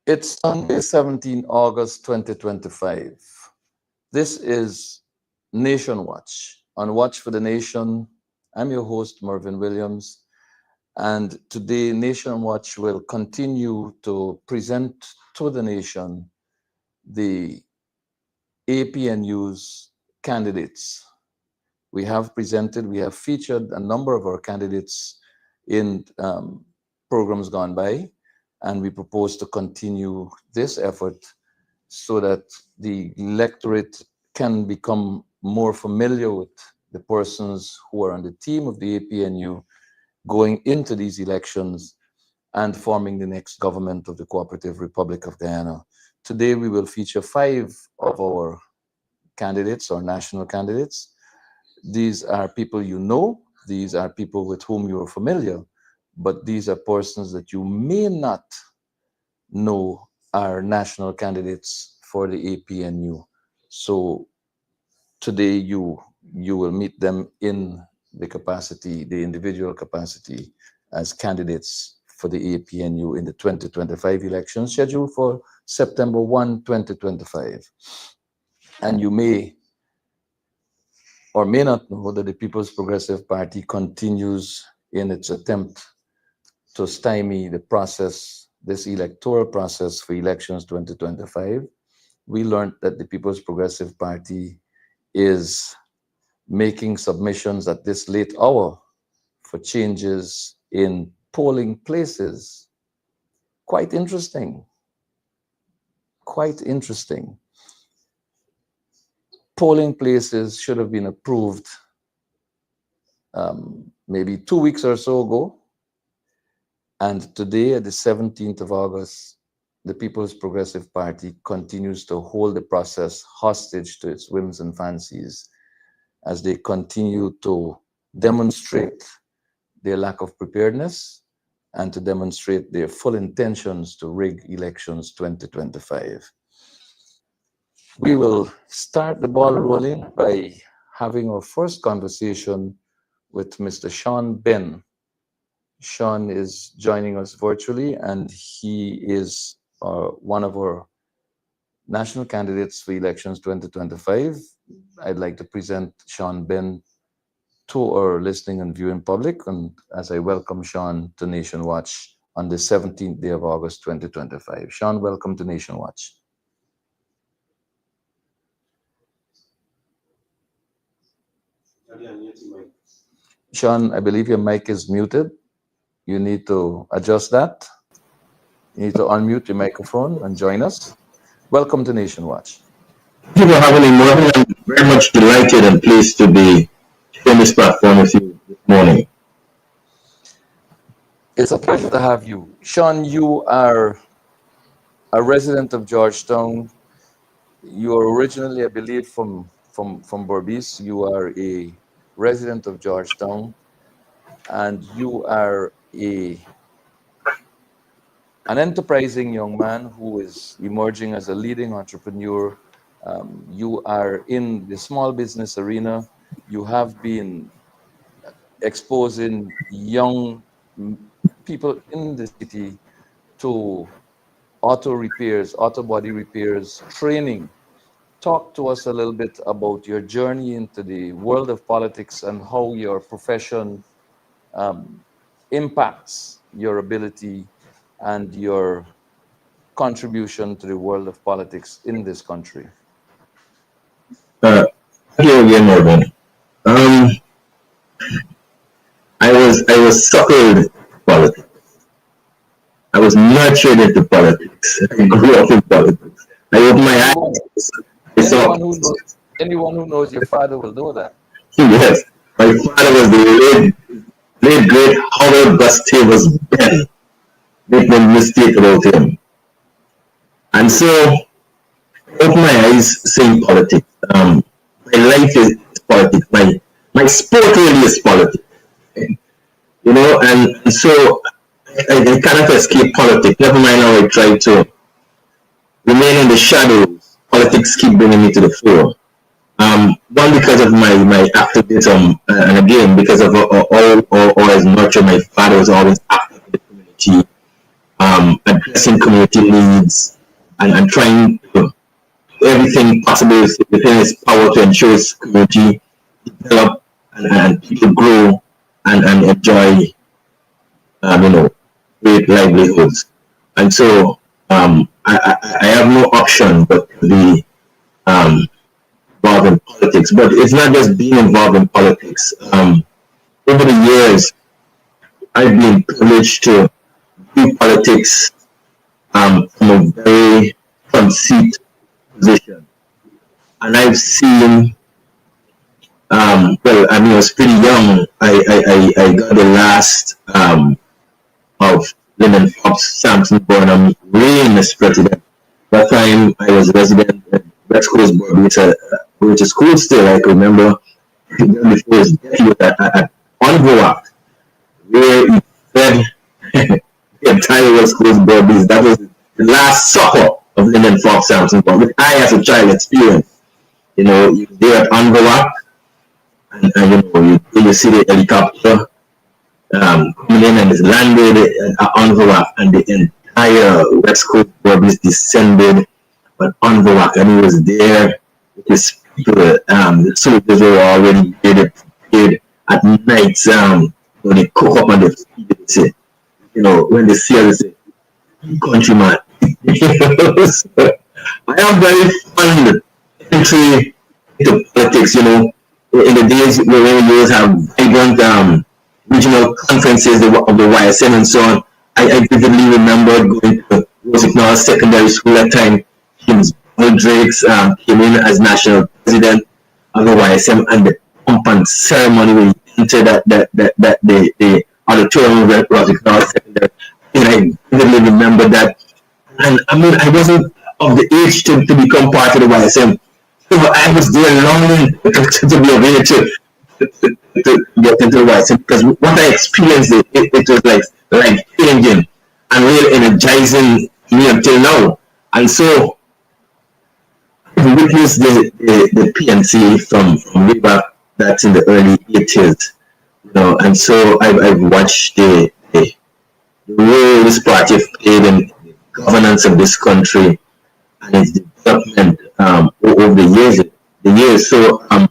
It's Sunday, 17 August 2025. This is Nation Watch. On Watch for the Nation, I'm your host, Mervyn Williams. And today, Nation Watch will continue to present to the nation the APNU's candidates. We have featured a number of our candidates in programs gone by, and we propose to continue this effort so that the electorate can become more familiar with the persons who are on the team of the APNU going into these elections and forming the next government of the Cooperative Republic of Guyana. Today, we will feature 5 of our candidates, or national candidates. These are people you know, these are people with whom you are familiar, but these are persons that you may not know are national candidates for the APNU. So today you will meet them in the capacity, the individual capacity as candidates for the APNU in the 2025 election scheduled for September 1, 2025. And you may or may not know that the People's Progressive Party continues in its attempt to stymie the process, this electoral process for elections 2025. We learned that the People's Progressive Party is making submissions at this late hour for changes in polling places. Quite interesting. Quite interesting. Polling places should have been approved maybe 2 weeks or so ago. And today, at the 17th of August, the People's Progressive Party continues to hold the process hostage to its whims and fancies as they continue to demonstrate their lack of preparedness and to demonstrate their full intentions to rig elections 2025. We will start the ball rolling by having our first conversation with Mr. Sean Ben. Sean is joining us virtually, and he is one of our national candidates for elections 2025. I'd like to present Sean Ben to our listening and viewing public, and as I welcome Sean to Nation Watch on the 17th day of August 2025. Sean, welcome to Nation Watch. Sean, I believe your mic is muted. You need to adjust that. You need to unmute your microphone and join us. Welcome to Nation Watch. Thank you for having me, Mervyn. I'm very much delighted and pleased to be on this platform with you this morning. It's a pleasure to have you. Sean, you are a resident of Georgetown. You are originally, I believe, from Berbice. You are a resident of Georgetown, and you are an enterprising young man who is emerging as a leading entrepreneur. You are in the small business arena. You have been exposing young people in the city to auto repairs, auto body repairs, training. Talk to us a little bit about your journey into the world of politics and how your profession impacts your ability and your contribution to the world of politics in this country. Thank you again, Mervyn. I was suckled into politics. I was nurtured into politics. I grew up in politics. I opened my eyes. Anyone who knows your father will know that. Yes, my father was the late great Howard Gustavus Ben. Make no mistake about him. And so I opened my eyes seeing politics. My life is politics. My sport really is politics. You know, and so I cannot escape politics. Never mind how I try to remain in the shadows. Politics keep bringing me to the fore. One, because of my activism, and again because of all as much of my father was always active in the community, addressing community needs, and trying to do everything possible within its power to ensure its community develop and people grow and enjoy, you know, great livelihoods. And so I have no option but to be involved in politics. But it's not just being involved in politics. Over the years, I've been privileged to do politics from a very front seat position. And I've seen, well, I mean, I was pretty young. I got the last of Lyndon Fox Sampson Burnham reign as president. That time I was resident at West Coast Board, which is school still. I can remember before his death, he was at Onvoa, where he fed the entire West Coast Board. That was the last supper of Lyndon Fox Sampson Burnham, which I, as a child, experienced. You know, you're there at Onvoa, and you know, you see the helicopter coming in and is landed at Onvoa, and the entire West Coast Board is descended on Onvoa, and he was there with his people. The soldiers were already prepared at night. When they cook up and they feed it, say, you know, when they see us, they say, countryman. So, I am very fond entry into politics, you know, in the days where we always have vibrant regional conferences of the YSM and so on. I vividly remember going to Georgetown Secondary School at the time. James Drakes came in as national president of the YSM, and the pump and ceremony when he entered the auditorium of Georgetown Secondary. And I vividly remember that. And I mean, I wasn't of the age to become part of the YSM. So I was there longing to be able to get into the YSM, because what I experienced, it was like changing and really energizing me until now. And so I witnessed the PNC from way back, that's in the early 80s, you know, and so I've watched the role this party have played in the governance of this country and its development over the years. So and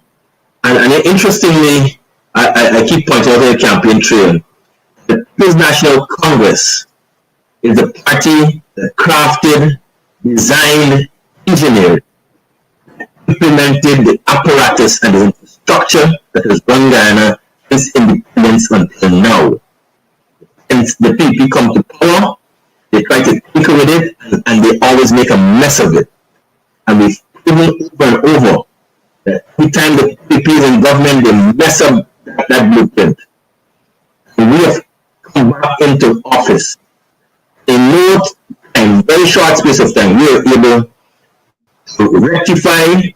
interestingly, I keep pointing out on the campaign trail, the People's National Congress is the party that crafted, designed, engineered, implemented the apparatus and the infrastructure that has run Guyana since independence until now. And the PP come to power, they try to tinker with it, and they always make a mess of it. And we've proven over and over that every time the PP is in government, they mess up that blueprint. And we have come back into office. In no time, very short space of time, we are able to rectify,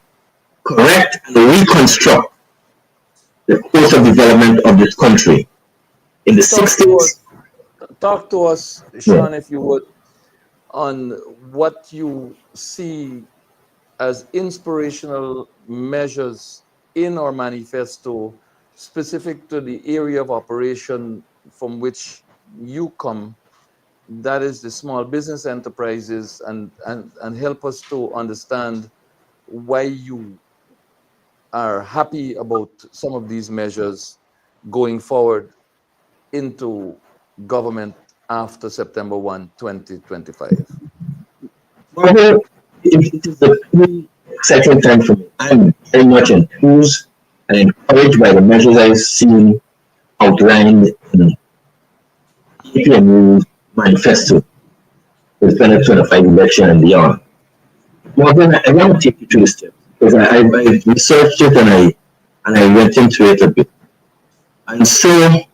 correct, and reconstruct the course of development of this country. In the 60s. Talk to us, Sean, if you would, on what you see as inspirational measures in our manifesto specific to the area of operation from which you come, that is the small business enterprises, and help us to understand why you are happy about some of these measures going forward into government after September 1, 2025. Well, it is a very exciting time for me. I'm very much enthused and encouraged by the measures I've seen outlined in APNU's manifesto for the 2025 election and beyond. Well, then I want to take you through the steps, because I researched it and I went into it a bit. And so,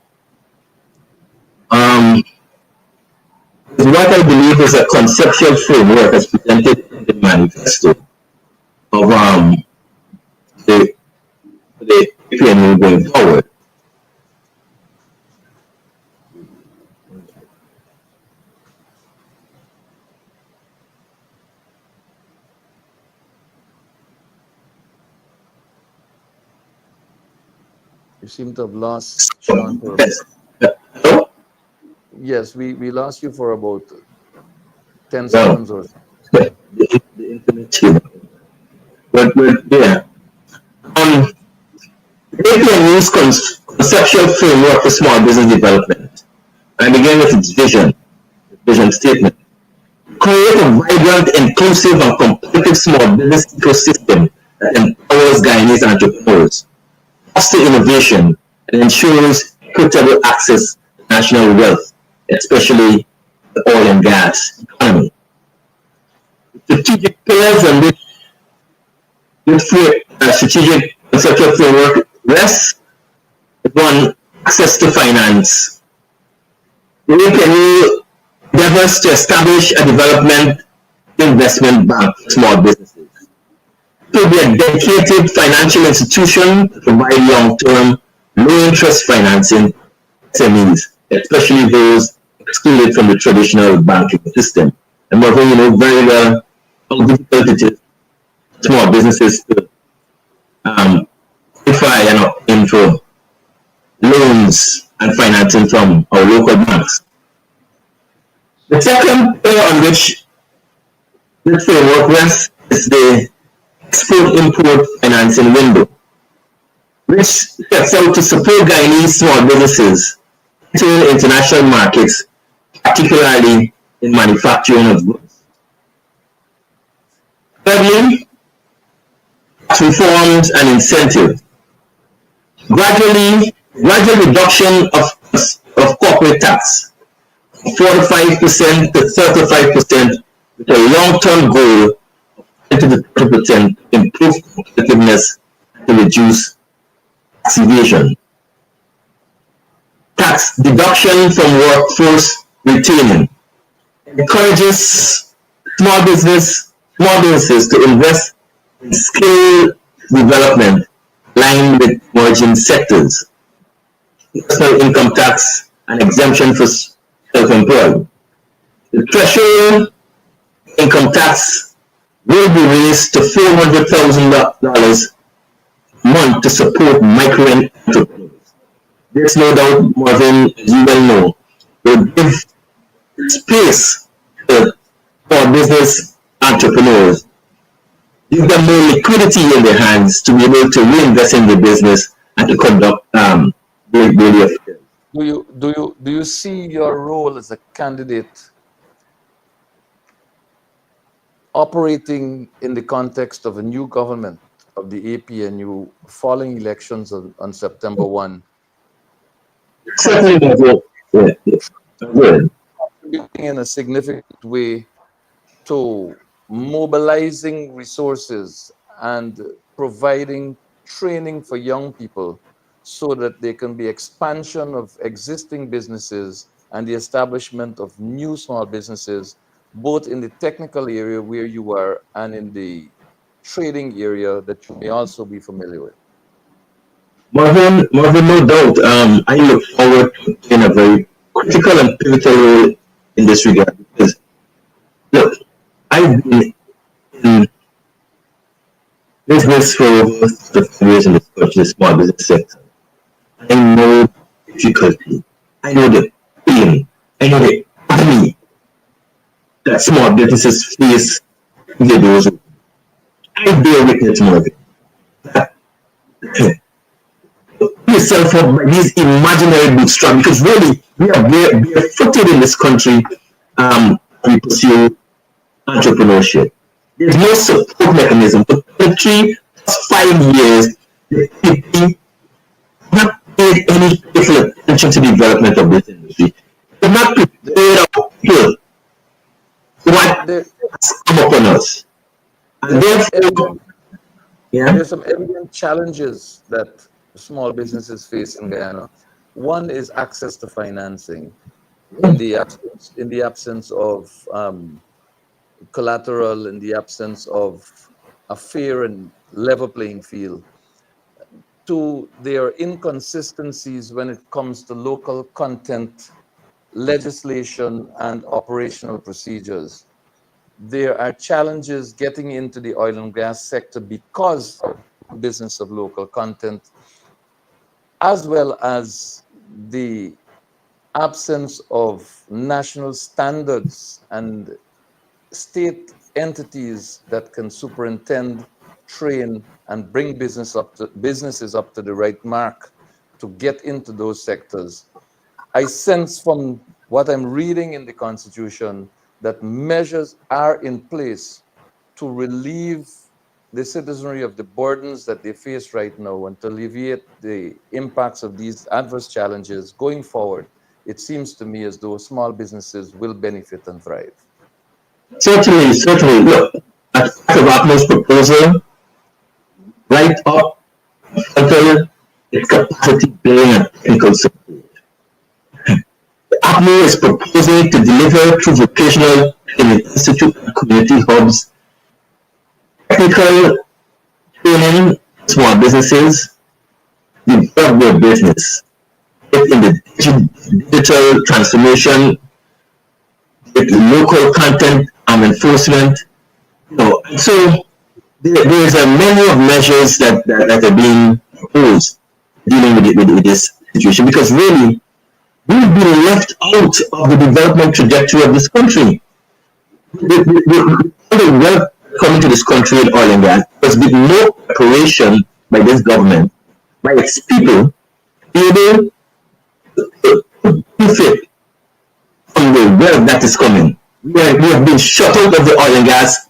what I believe is a conceptual framework as presented in the manifesto of the APNU going forward. You seem to have lost Sean. Yes. Hello? Yes, we lost you for about 10 Well, seconds or so. the internet too. But yeah. Um, APN use conceptual framework for small business development. I begin with its vision statement. Create a vibrant, inclusive, and competitive small business ecosystem that empowers Guyanese entrepreneurs, fosters innovation, and ensures equitable access to national wealth, especially the oil and gas economy. Strategic pillars on this strategic conceptual framework rests on access to finance. We can endeavors to establish a development investment bank for small businesses. It will be a dedicated financial institution to provide long-term, low-interest financing to SMEs, especially those excluded from the traditional banking system. And Mervyn, you know very well how difficult it is for small businesses to qualify and obtain for loans and financing from our local banks. The second pillar on which this framework rests is the export-import financing window, which sets out to support Guyanese small businesses entering international markets, particularly in manufacturing of goods. Thirdly, tax reforms and incentives. Gradual reduction of corporate tax from 45% to 35% with a long-term goal to 30% improve competitiveness to reduce tax evasion. Tax deduction from workforce retaining encourages small businesses to invest in skill development aligned with emerging sectors. Personal income tax and exemption for self-employed. The threshold income tax will be raised to $400,000 a month to support micro entrepreneurs. There's no doubt, Marvin, as you well know, will give space to small business entrepreneurs, give them more liquidity in their hands to be able to reinvest in the business and to conduct daily affairs. Do you see your role as a candidate operating in the context of a new government of the APNU following elections on September 1, Certainly, Marvin. Yeah, yeah. Good. contributing in a significant way to mobilizing resources and providing training for young people so that there can be expansion of existing businesses and the establishment of new small businesses, both in the technical area where you are and in the trading area that you may also be familiar with? Marvin, no doubt. I look forward to playing a very critical and pivotal role in this regard because, look, I've been in business for over 30 years in this country, the small business sector. I know the difficulty. I know the pain. I know the agony that small businesses face in their doors. I bear witness, Marvin, that yourself up by these imaginary bootstraps because really we are barefooted in this country. We pursue entrepreneurship. There's no support mechanism. For 5 years, the people have not paid any careful attention to the development of this industry. They've not prepared our people for what There, has come upon us. And there's some therefore, evident yeah, there's some evident challenges that small businesses face in Guyana. One is access to financing in the absence of collateral, in the absence of a fair and level playing field. Two, there are inconsistencies when it comes to local content legislation and operational procedures. There are challenges getting into the oil and gas sector because of the business of local content, as well as the absence of national standards and state entities that can superintend, train, and bring businesses up to the right mark to get into those sectors. I sense from what I'm reading in the Constitution that measures are in place to relieve the citizenry of the burdens that they face right now and to alleviate the impacts of these adverse challenges going forward. It seems to me as though small businesses will benefit and thrive. Certainly, certainly. Look, as part of APNO's proposal, right up until its capacity building and technical support. APNO is proposing to deliver through vocational institute and community hubs technical training small businesses develop their business in the digital transformation, with local content and enforcement. So there's a many of measures that are being proposed dealing with this situation because really we've been left out of the development trajectory of this country. The wealth coming to this country in oil and gas was with no preparation by this government, by its people, able to benefit from the wealth that is coming. We have been shut out of the oil and gas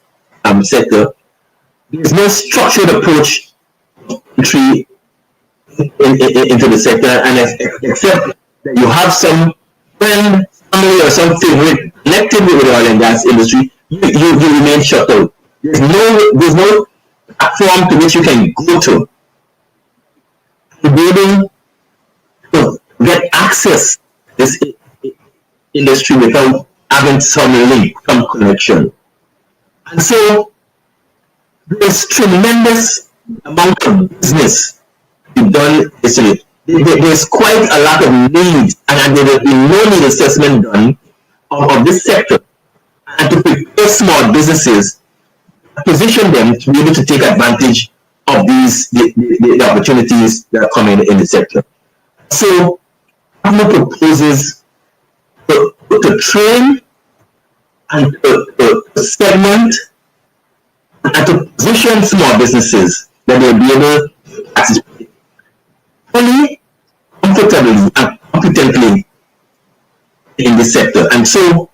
sector. There's no structured approach entry into the sector, and except that you have some friend, family, or some favorite connected with the oil and gas industry, you remain shut out. There's no platform to which you can go to be able to get access to this industry without having some link, some connection. And so there's tremendous amount of business to be done yesterday. There's quite a lot of needs, and there will be no need assessment done of this sector. And to prepare small businesses, position them to be able to take advantage of the opportunities that are coming in the sector. So, APNO proposes to train and to segment and to position small businesses that they'll be able to participate fully, comfortably, and competently in the sector. And so,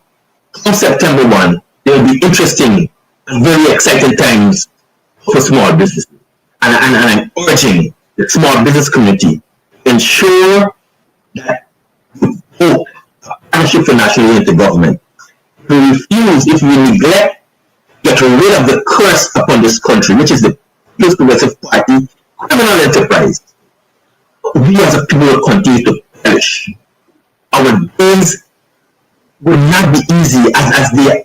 come September 1, there will be interesting and very exciting times for small businesses. And I'm urging the small business community to ensure that we vote partnership for national unity government. We refuse, if we neglect, get rid of the curse upon this country, which is the People's Progressive Party criminal enterprise. We as a people will continue to perish. Our days will not be easy as they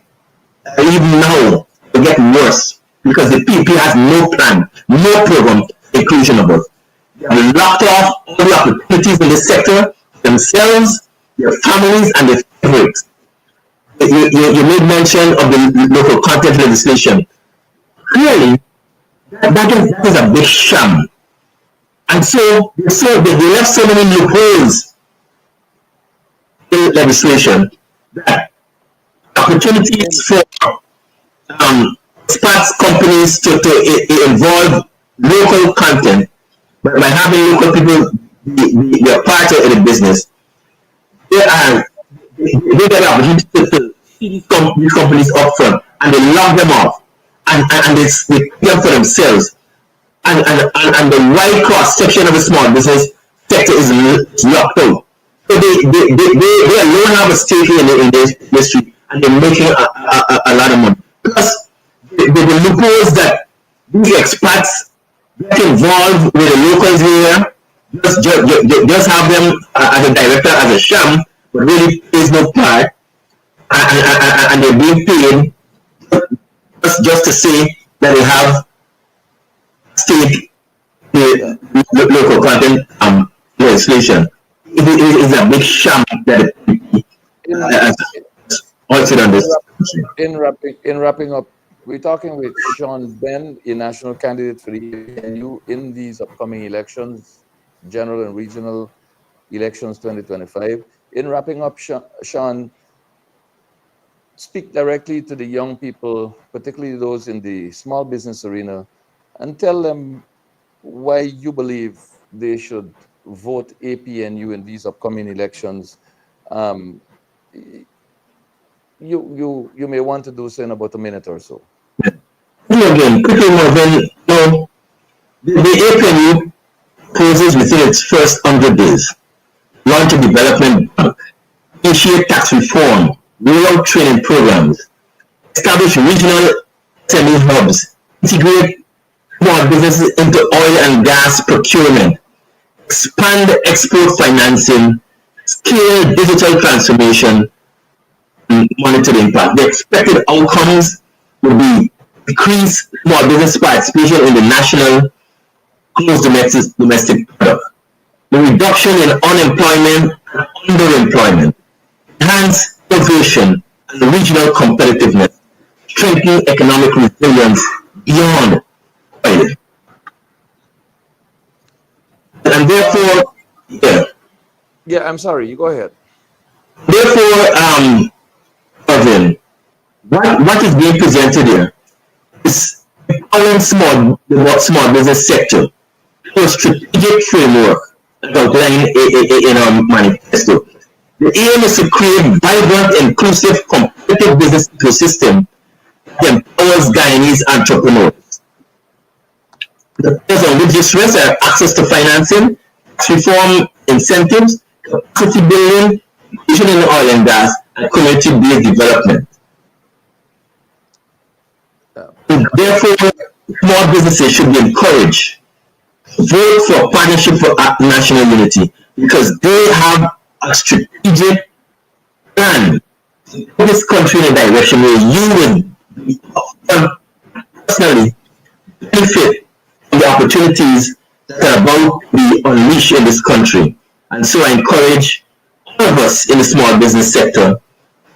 are even now. Will get worse because the PP has no plan, no program for inclusion of us. They have locked off all the opportunities in the sector, themselves, their families, and their favorites. You made mention of the local content legislation. Clearly, that is a big sham. And so they left so many loopholes in legislation that opportunities for expats companies to involve local content by having local people be a part of the business. They get an opportunity to see these companies up front and they lock them off and they pick them for themselves. And the wide cross section of the small business sector is locked out. So they alone have a stake in the industry and they're making a lot of money. Plus, the loopholes that these expats get involved with the locals here, just have them as a director, as a sham, but really pays no part, and they're being paid just to say that they have state local content legislation. It is a big sham that also on this. In wrapping up, we're talking with Sean Ben, a national candidate for the ANU in these upcoming elections, general and regional elections 2025. In wrapping up, Sean, speak directly to the young people, particularly those in the small business arena, and tell them why you believe they should vote APNU in these upcoming elections. Um, you may want to do so in about a minute or so. Again, quickly, Mervyn, the APNU poses within its first 100 days launch a development bank, initiate tax reform, roll out training programs, establish regional SME hubs, integrate small businesses into oil and gas procurement, expand export financing, scale digital transformation, and monitor the impact. The expected outcomes will be increased small business participation in the national gross domestic product, the reduction in unemployment and underemployment, enhance innovation and regional competitiveness, strengthen economic resilience beyond oil. And Um, therefore, yeah, yeah, I'm sorry. You go ahead. therefore, Mervyn, what is being presented here is empowering small business sector through a strategic framework outlined in our manifesto. The aim is to create vibrant, inclusive, competitive business ecosystem that empowers Guyanese entrepreneurs. The pillars on which this rests are access to financing, tax reform incentives, capacity building, inclusion in oil and gas, and community-based development. Uh, And therefore, small businesses should be encouraged to vote for Partnership for National Unity because they have a strategic plan to put this country in a direction where you would personally benefit from the opportunities that are about to be unleashed in this country. And so I encourage all of us in the small business sector,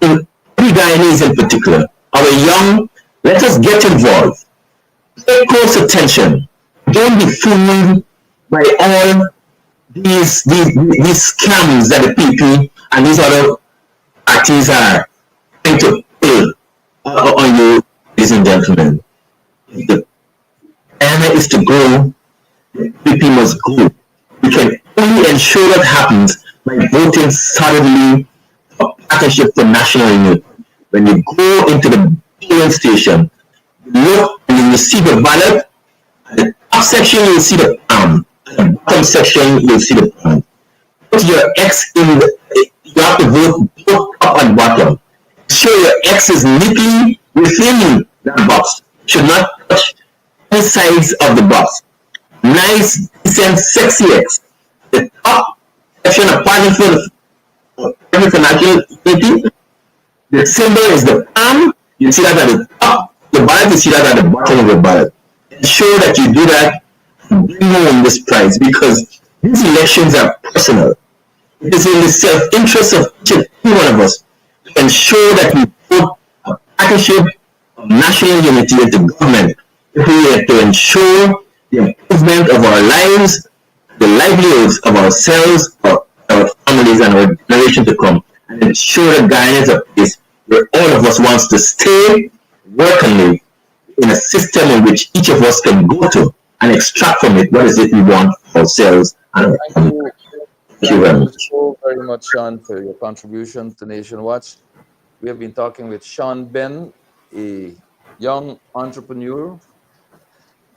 in every Guyanese in particular, our young, let us get involved. Pay close attention. Don't be fooled by all these scams that the PP and these other parties are trying to pull on you, ladies and gentlemen. The plan is to go, PP must go. We can only ensure that happens by voting solidly for Partnership for National Unity. When you go into the polling station, you look and you see the ballot. At the top section, you'll see the pound. At the bottom section, you'll see the pound. Put your X in the, you have to vote both top and bottom. Ensure your X is neatly within that box. Should not touch any sides of the box. Nice, decent, sexy X. The top section of Parliament for National Unity, the symbol is the palm. You see that at the top. The ballot, you see that at the bottom of the ballot. Ensure that you do that and bring home this prize because these elections are personal. It is in the self-interest of each and every one of us to ensure that we put a partnership of national unity into government to ensure the improvement of our lives, the livelihoods of ourselves, our families, and our generation to come, and ensure that Guyana is a place where all of us wants to stay, work, and live in a system in which each of us can go to and extract from it what is it we want for ourselves and our Thank family. you. Thank you Thank very you much. so very much, Sean, for your contribution to Nation Watch. We have been talking with Sean Ben, a young entrepreneur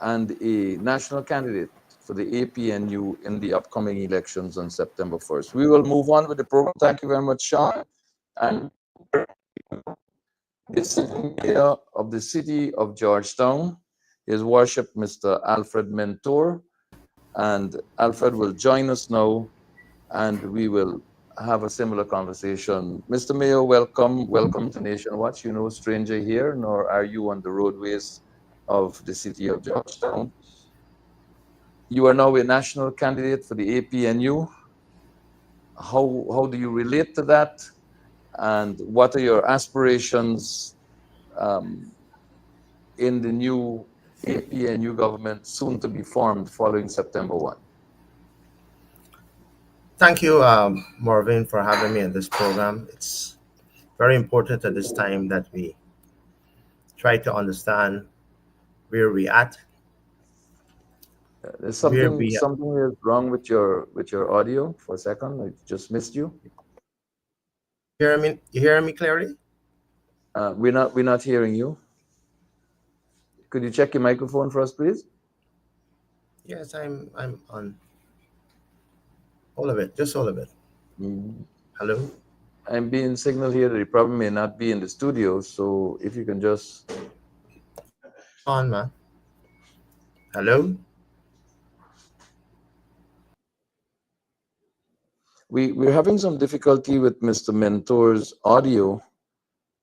and a national candidate for the APNU in the upcoming elections on September 1st. We will move on with the program. Thank you very much, Sean. And the sitting mayor of the city of Georgetown, His Worship Mr. Alfred Mentor. And Alfred will join us now and we will have a similar conversation. Mr. Mayor, welcome. Welcome to Nation Watch. You know, stranger here, nor are you on the roadways of the city of Georgetown. You are now a national candidate for the APNU. How do you relate to that? And what are your aspirations um, in the new APNU government soon to be formed following September 1? Thank you, Marvin, for having me in this program. It's very important at this time that we try to understand where we at, There's where something we something is wrong with your audio for a second. I just missed you. hear me. You hearing me clearly? We're not hearing you. Could you check your microphone for us, please? Yes, I'm on all of it, just all of it. Mm. Hello, I'm being signaled here that the problem may not be in the studio, so if you can just on man. Hello. we're having some difficulty with Mr. Mentor's audio.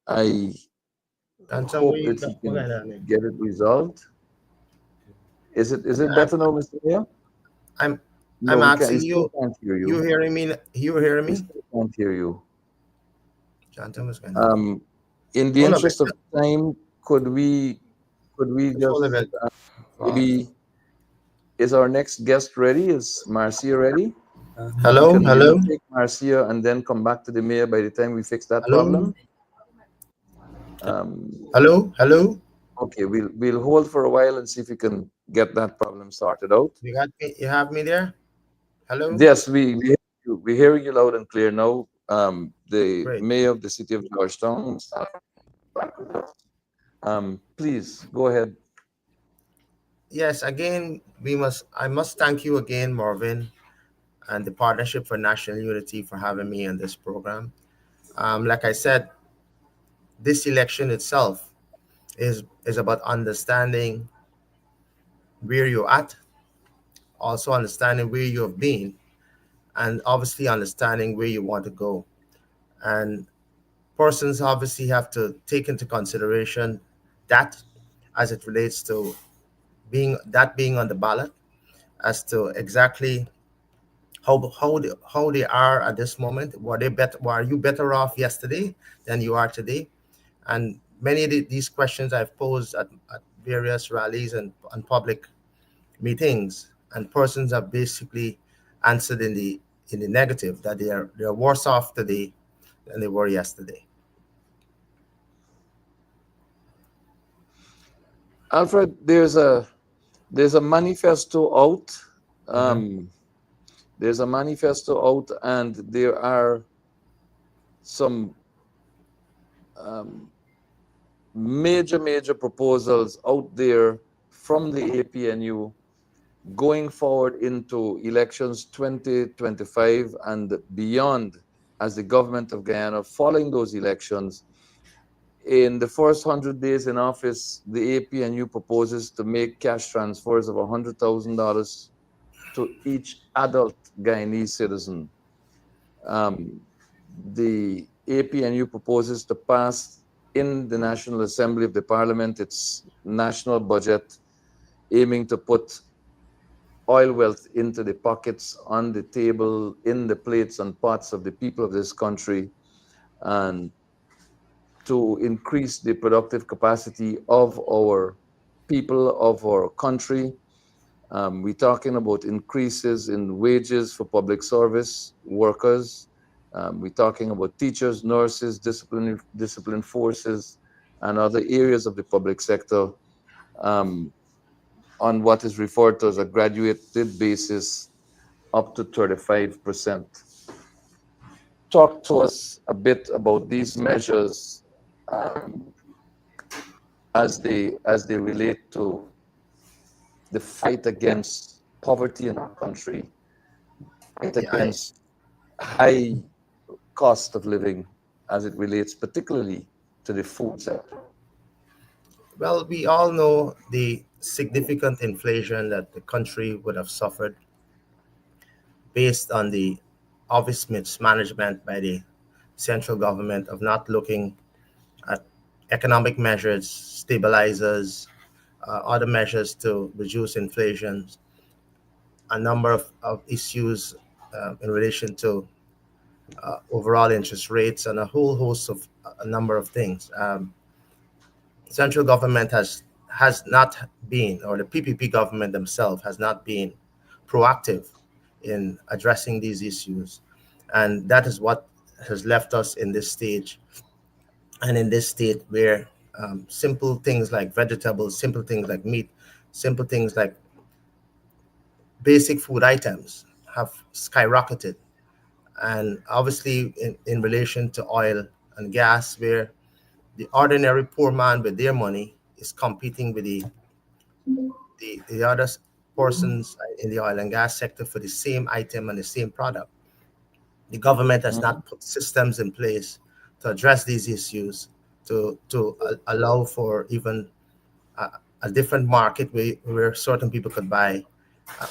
I And some hope way, that he what can kind of name? get it resolved. Is it I'm better now, Mr. Mayor? I'm No, I'm we can't. We asking still you. can't hear You you. hearing me? You hearing We me? still can't hear you. John Thomas kind of name. Um, in the All of it. interest of time, could we Just all of just it. maybe is our next guest ready? Is Marcia ready? We Hello, can maybe hello, take Marcia and then come back to the mayor by the time we fix that hello, problem. Um, hello, hello. okay, we'll hold for a while and see if we can get that problem sorted out. You got me. You have me there. Hello. Yes, we hear you. We're hearing you loud and clear now. The Great. mayor of the city of Georgetown. Please go ahead. Yes. Again, we must. I must thank you again, Marvin, and the Partnership for National Unity for having me on this program. Like I said, this election itself is about understanding where you're at, also understanding where you have been, and obviously understanding where you want to go. And persons obviously have to take into consideration that as it relates to being on the ballot, as to exactly how they are at this moment. Were you better off yesterday than you are today? And many of these questions I've posed at various rallies and public meetings, and persons have basically answered in the negative, that they're worse off today than they were yesterday. Alfred, there's a manifesto out. Hmm. Um, there's a manifesto out, and there are some um, major proposals out there from the APNU going forward into elections 2025 and beyond, as the government of Guyana following those elections. In the first 100 days in office, the APNU proposes to make cash transfers of $100,000 to each adult Guyanese citizen. Um, the APNU proposes to pass in the National Assembly of the Parliament its national budget, aiming to put oil wealth into the pockets, on the table, in the plates and pots of the people of this country, and to increase the productive capacity of our people, of our country. We're talking about increases in wages for public service workers. We're talking about teachers, nurses, discipline forces, and other areas of the public sector, um, on what is referred to as a graduated basis up to 35%. Talk to us a bit about these measures, um, as they relate to the fight against poverty in our country, fight Yeah, against high cost of living as it relates particularly to the food sector. well, we all know the significant inflation that the country would have suffered based on the obvious mismanagement by the central government of not looking at economic measures, stabilizers, other measures to reduce inflation, a number of issues in relation to overall interest rates, and a whole host of a number of things. Central government has not been, or the PPP government themselves has not been proactive in addressing these issues, and that is what has left us in this stage And in this state where simple things like vegetables, simple things like meat, simple things like basic food items have skyrocketed. And obviously, in relation to oil and gas, where the ordinary poor man with their money is competing with the other persons in the oil and gas sector for the same item and the same product. The government has Mhm. not put systems in place to address these issues, to allow for even a, a different market where certain people could buy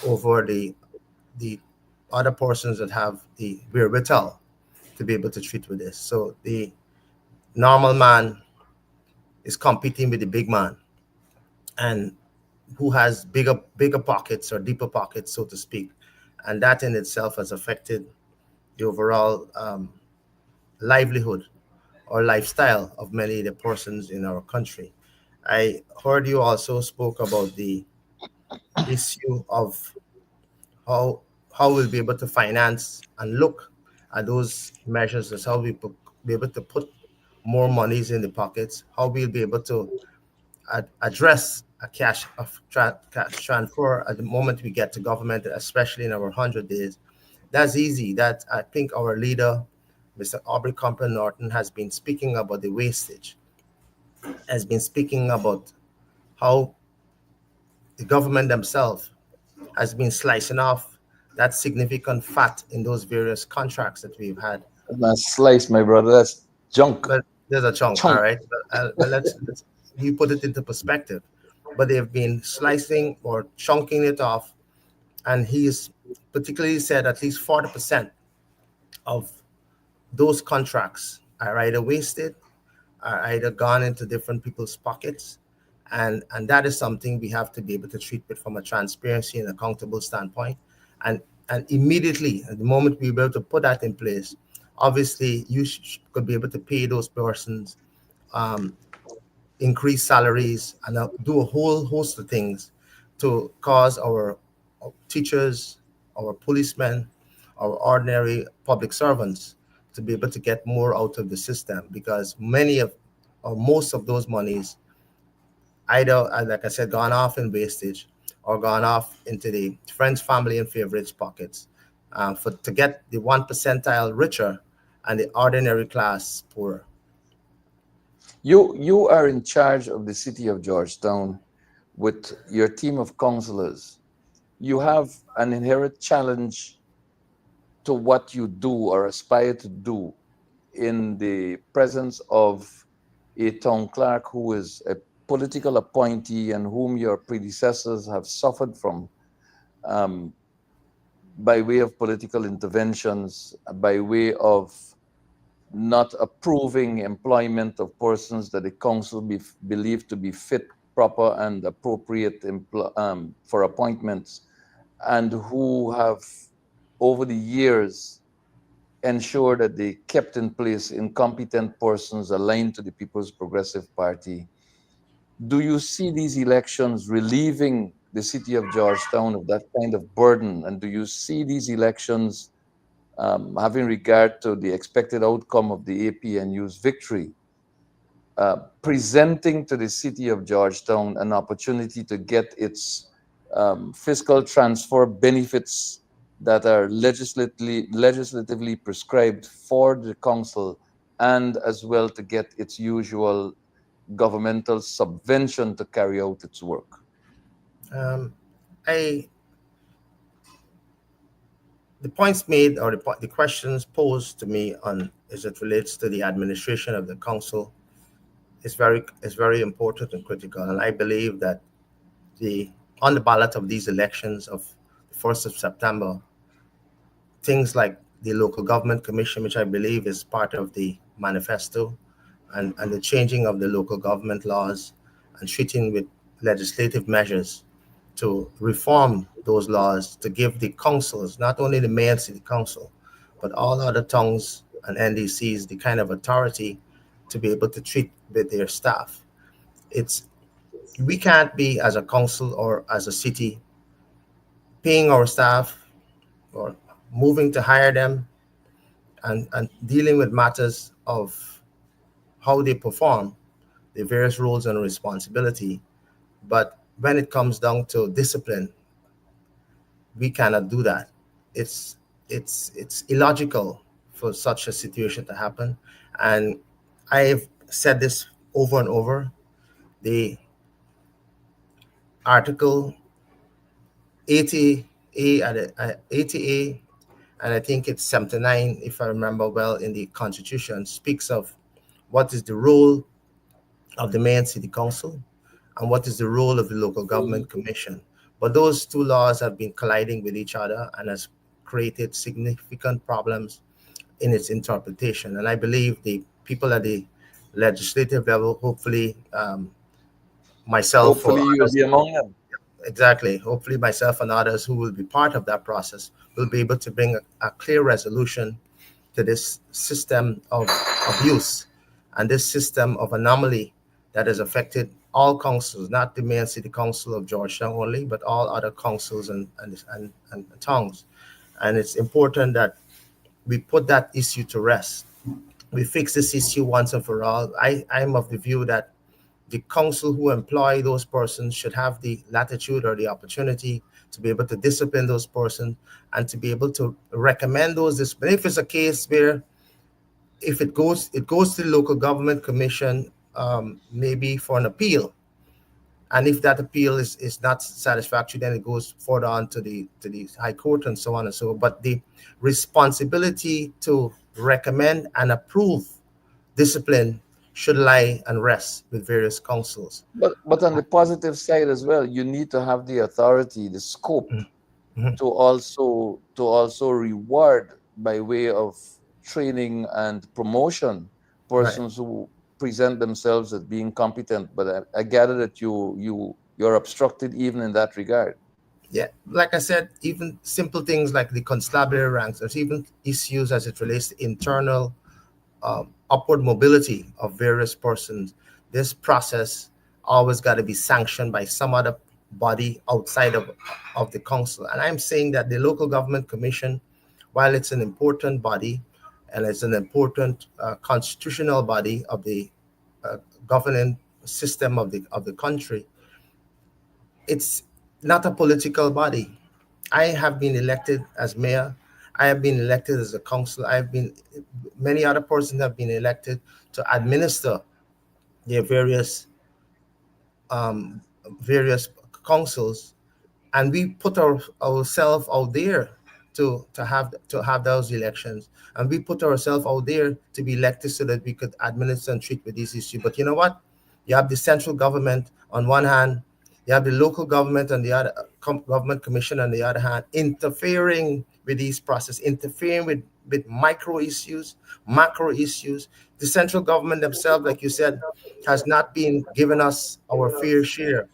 over the other persons that have the wherewithal to be able to treat with this. So the normal man is competing with the big man, and who has bigger pockets or deeper pockets, so to speak, and that in itself has affected the overall livelihood or lifestyle of many of the persons in our country. I heard you also spoke about the issue of how how we'll be able to finance and look at those measures as how be able to put more monies in the pockets, how we'll be able to address a cash transfer at the moment we get to government, especially in our 100 days. That's easy. That I think our leader, Mr. Aubrey Compton Norton, has been speaking about the wastage, has been speaking about how the government themselves has been slicing off that significant fat in those various contracts that we've had. That's slice, my brother. That's junk. But there's a chunk, all Chunk. right. But let's you put it into perspective. But they've been slicing or chunking it off, and he's particularly said at least 40% of those contracts are either wasted, are either gone into different people's pockets, and that is something we have to be able to treat with from a transparency and accountable standpoint. And and immediately at the moment we were able to put that in place, obviously you could be able to pay those persons, um, increase salaries, and do a whole host of things to cause our teachers, our policemen, our ordinary public servants to be able to get more out of the system, because many of or most of those monies either, like I said, gone off in wastage or gone off into the friends, family, and favorites pockets, for to get the 1 percentile richer and the ordinary class poorer. You are in charge of the city of Georgetown with your team of councillors. You have an inherent challenge to what you do or aspire to do in the presence of a town clerk who is a political appointee and whom your predecessors have suffered from, um, by way of political interventions, by way of not approving employment of persons that the council believed to be fit, proper, and appropriate for appointments, and who have, over the years, ensured that they kept in place incompetent persons aligned to the People's Progressive Party. Do you see these elections relieving the city of Georgetown of that kind of burden? And do you see these elections, having regard to the expected outcome of the APNU's victory, presenting to the city of Georgetown an opportunity to get its fiscal transfer benefits that are legislatively prescribed for the council, and as well to get its usual governmental subvention to carry out its work? Um, I the points made or the questions posed to me on as it relates to the administration of the council is very important and critical, and I believe that the on the ballot of these elections of the 1st of September, things like the local government commission, which I believe is part of the manifesto, and the changing of the local government laws and treating with legislative measures to reform those laws to give the councils, not only the mayor and city council, but all other towns and NDCs, the kind of authority to be able to treat with their staff. It's We can't be as a council or as a city paying our staff or moving to hire them and dealing with matters of how they perform the various roles and responsibility. But when it comes down to discipline, we cannot do that. It's it's illogical for such a situation to happen. And I've said this over and over. The article 80A and 80A, and I think it's 79, if I remember well, in the Constitution, speaks of what is the role of the mayor and city council and what is the role of the local government commission. But those two laws have been colliding with each other and has created significant problems in its interpretation. And I believe the people at the legislative level, hopefully myself or Hopefully, you'll others, be among them. exactly, hopefully myself and others who will be part of that process will be able to bring a clear resolution to this system of abuse and this system of anomaly that has affected all councils, not the mayor and city council of Georgetown only, but all other councils and towns. And it's important that we put that issue to rest. We fix this issue once and for all. I'm of the view that the council who employ those persons should have the latitude or the opportunity to be able to discipline those persons and to be able to recommend those discipline. If it's a case where if it goes to the local government commission, maybe for an appeal, and if that appeal is not satisfactory, then it goes further on to the high court and so on and so on. But the responsibility to recommend and approve discipline should lie and rest with various councils. But on the positive side as well, you need to have the authority, the scope Mhm. to also reward by way of training and promotion Right. persons who present themselves as being competent. But I gather that you're obstructed even in that regard. Yeah, like I said, even simple things like the constabulary ranks, there's even issues as it relates to internal upward mobility of various persons. This process always got to be sanctioned by some other body outside of the council. And I'm saying that the local government commission, while it's an important body and it's an important constitutional body of the uh, governing system of the country, it's not a political body. I have been elected as mayor. I have been elected as a councillor. I've been many other persons have been elected to administer their um, various councils, and we put ourselves out there to have those elections, and we put ourselves out there to be elected so that we could administer and treat with these issues. But you know what? You have the central government on one hand, you have the local government on the other, government commission on the other hand, interfering with these processes, interfering with micro issues, macro issues. The central government themselves, like you said, has not been giving us our fair share.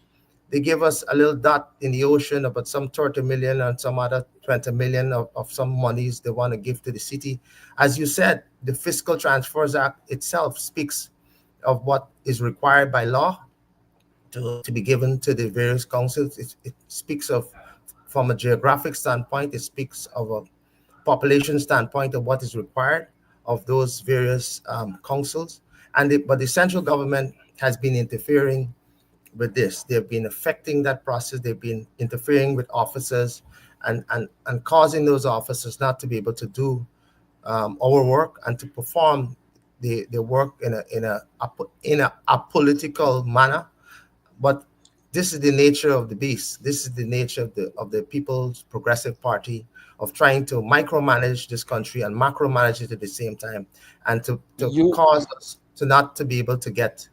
They give us a little dot in the ocean about some 30 million and some other 20 million of some monies they want to give to the city. As you said, the Fiscal Transfers Act itself speaks of what is required by law to be given to the various councils. It speaks of, from a geographic standpoint, it speaks of a population standpoint of what is required of those various councils. But the central government has been interfering with this. They've been affecting that process. They've been interfering with officers and causing those officers not to be able to do our work and to perform the work in a apolitical manner. But this is the nature of the beast. This is the nature of the People's Progressive Party of trying to micromanage this country and macromanage it at the same time, and to You cause us to not to be able to get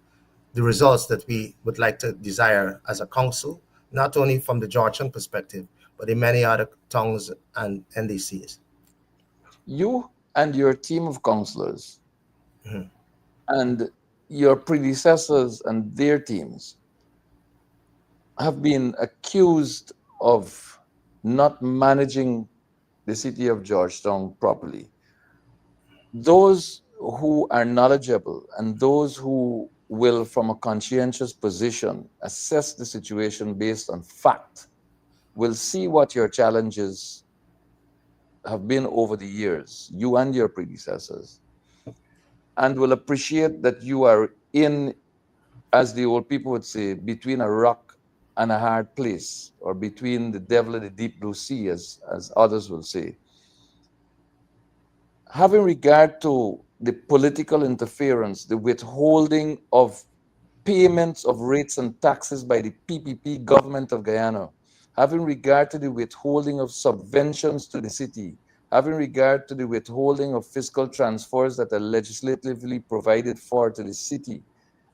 the results that we would like to desire as a council, not only from the Georgetown perspective, but in many other towns and NDCs. you and your team of counselors Mhm. and your predecessors and their teams have been accused of not managing the city of Georgetown properly. Those who are knowledgeable and those who will, from a conscientious position, assess the situation based on fact, will see what your challenges have been over the years, you and your predecessors, and will appreciate that you are in, as the old people would say, between a rock and a hard place, or between the devil and the deep blue sea, as others will say. Having regard to the political interference, the withholding of payments of rates and taxes by the PPP government of Guyana, having regard to the withholding of subventions to the city, having regard to the withholding of fiscal transfers that are legislatively provided for to the city,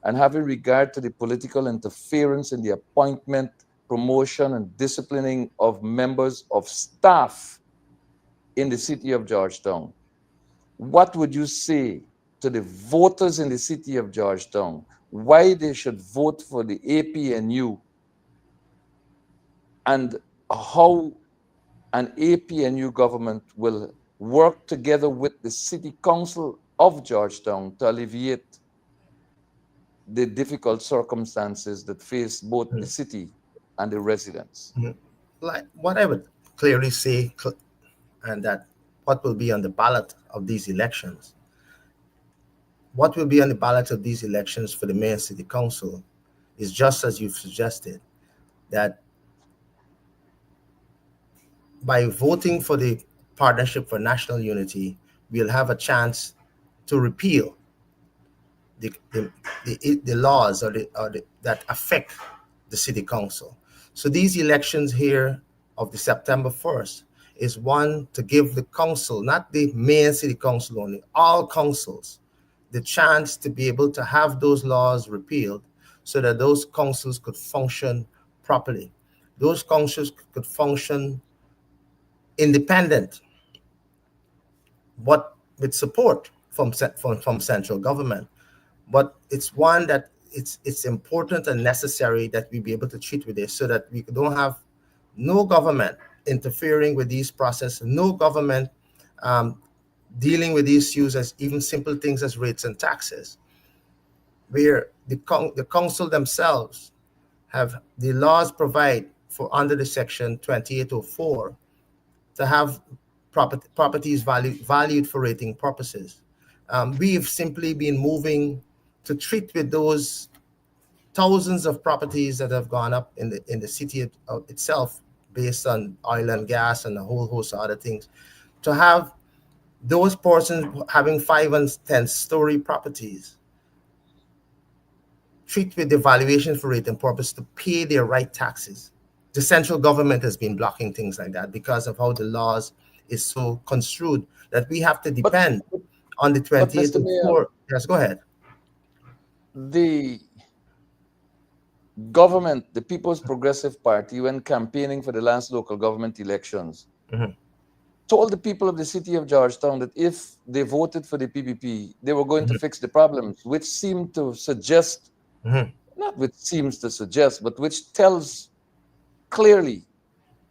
and having regard to the political interference in the appointment, promotion, and disciplining of members of staff in the city of Georgetown, what would you say to the voters in the city of Georgetown why they should vote for the APNU, and how an APNU government will work together with the City Council of Georgetown to alleviate the difficult circumstances that face both the city and the residents? Mhm. Like what I would clearly say, and that what will be on the ballot of these elections, what will be on the ballot of these elections for the mayor and city council is just as you've suggested, that by voting for the Partnership for National Unity, we'll have a chance to repeal the laws that affect the city council. So these elections here of the September 1st is one to give the council, not the mayor and city council only, all councils, the chance to be able to have those laws repealed so that those councils could function properly. Those councils could function independent, but with support from central government. But it's one that it's important and necessary that we be able to treat with this so that we don't have no government interfering with these processes, no government um, dealing with issues as even simple things as rates and taxes, where the council themselves have the laws provide for under the section 2804 to have properties valued for rating purposes. We've simply been moving to treat with those thousands of properties that have gone up in the city itself based on oil and gas and a whole host of other things, to have those persons having 5 and 10 story properties treat with the valuation for rating purpose to pay their right taxes. The central government has been blocking things like that because of how the laws is so construed that we have to But, depend on the but 28 Mr. to Mayor, 4. Yes, go ahead. the government, the People's Progressive Party, when campaigning for the last local government elections, Mhm. told the people of the city of Georgetown that if they voted for the PPP, they were going to Mhm. fix the problems, which seemed to suggest, Mhm. not which seems to suggest, but which tells clearly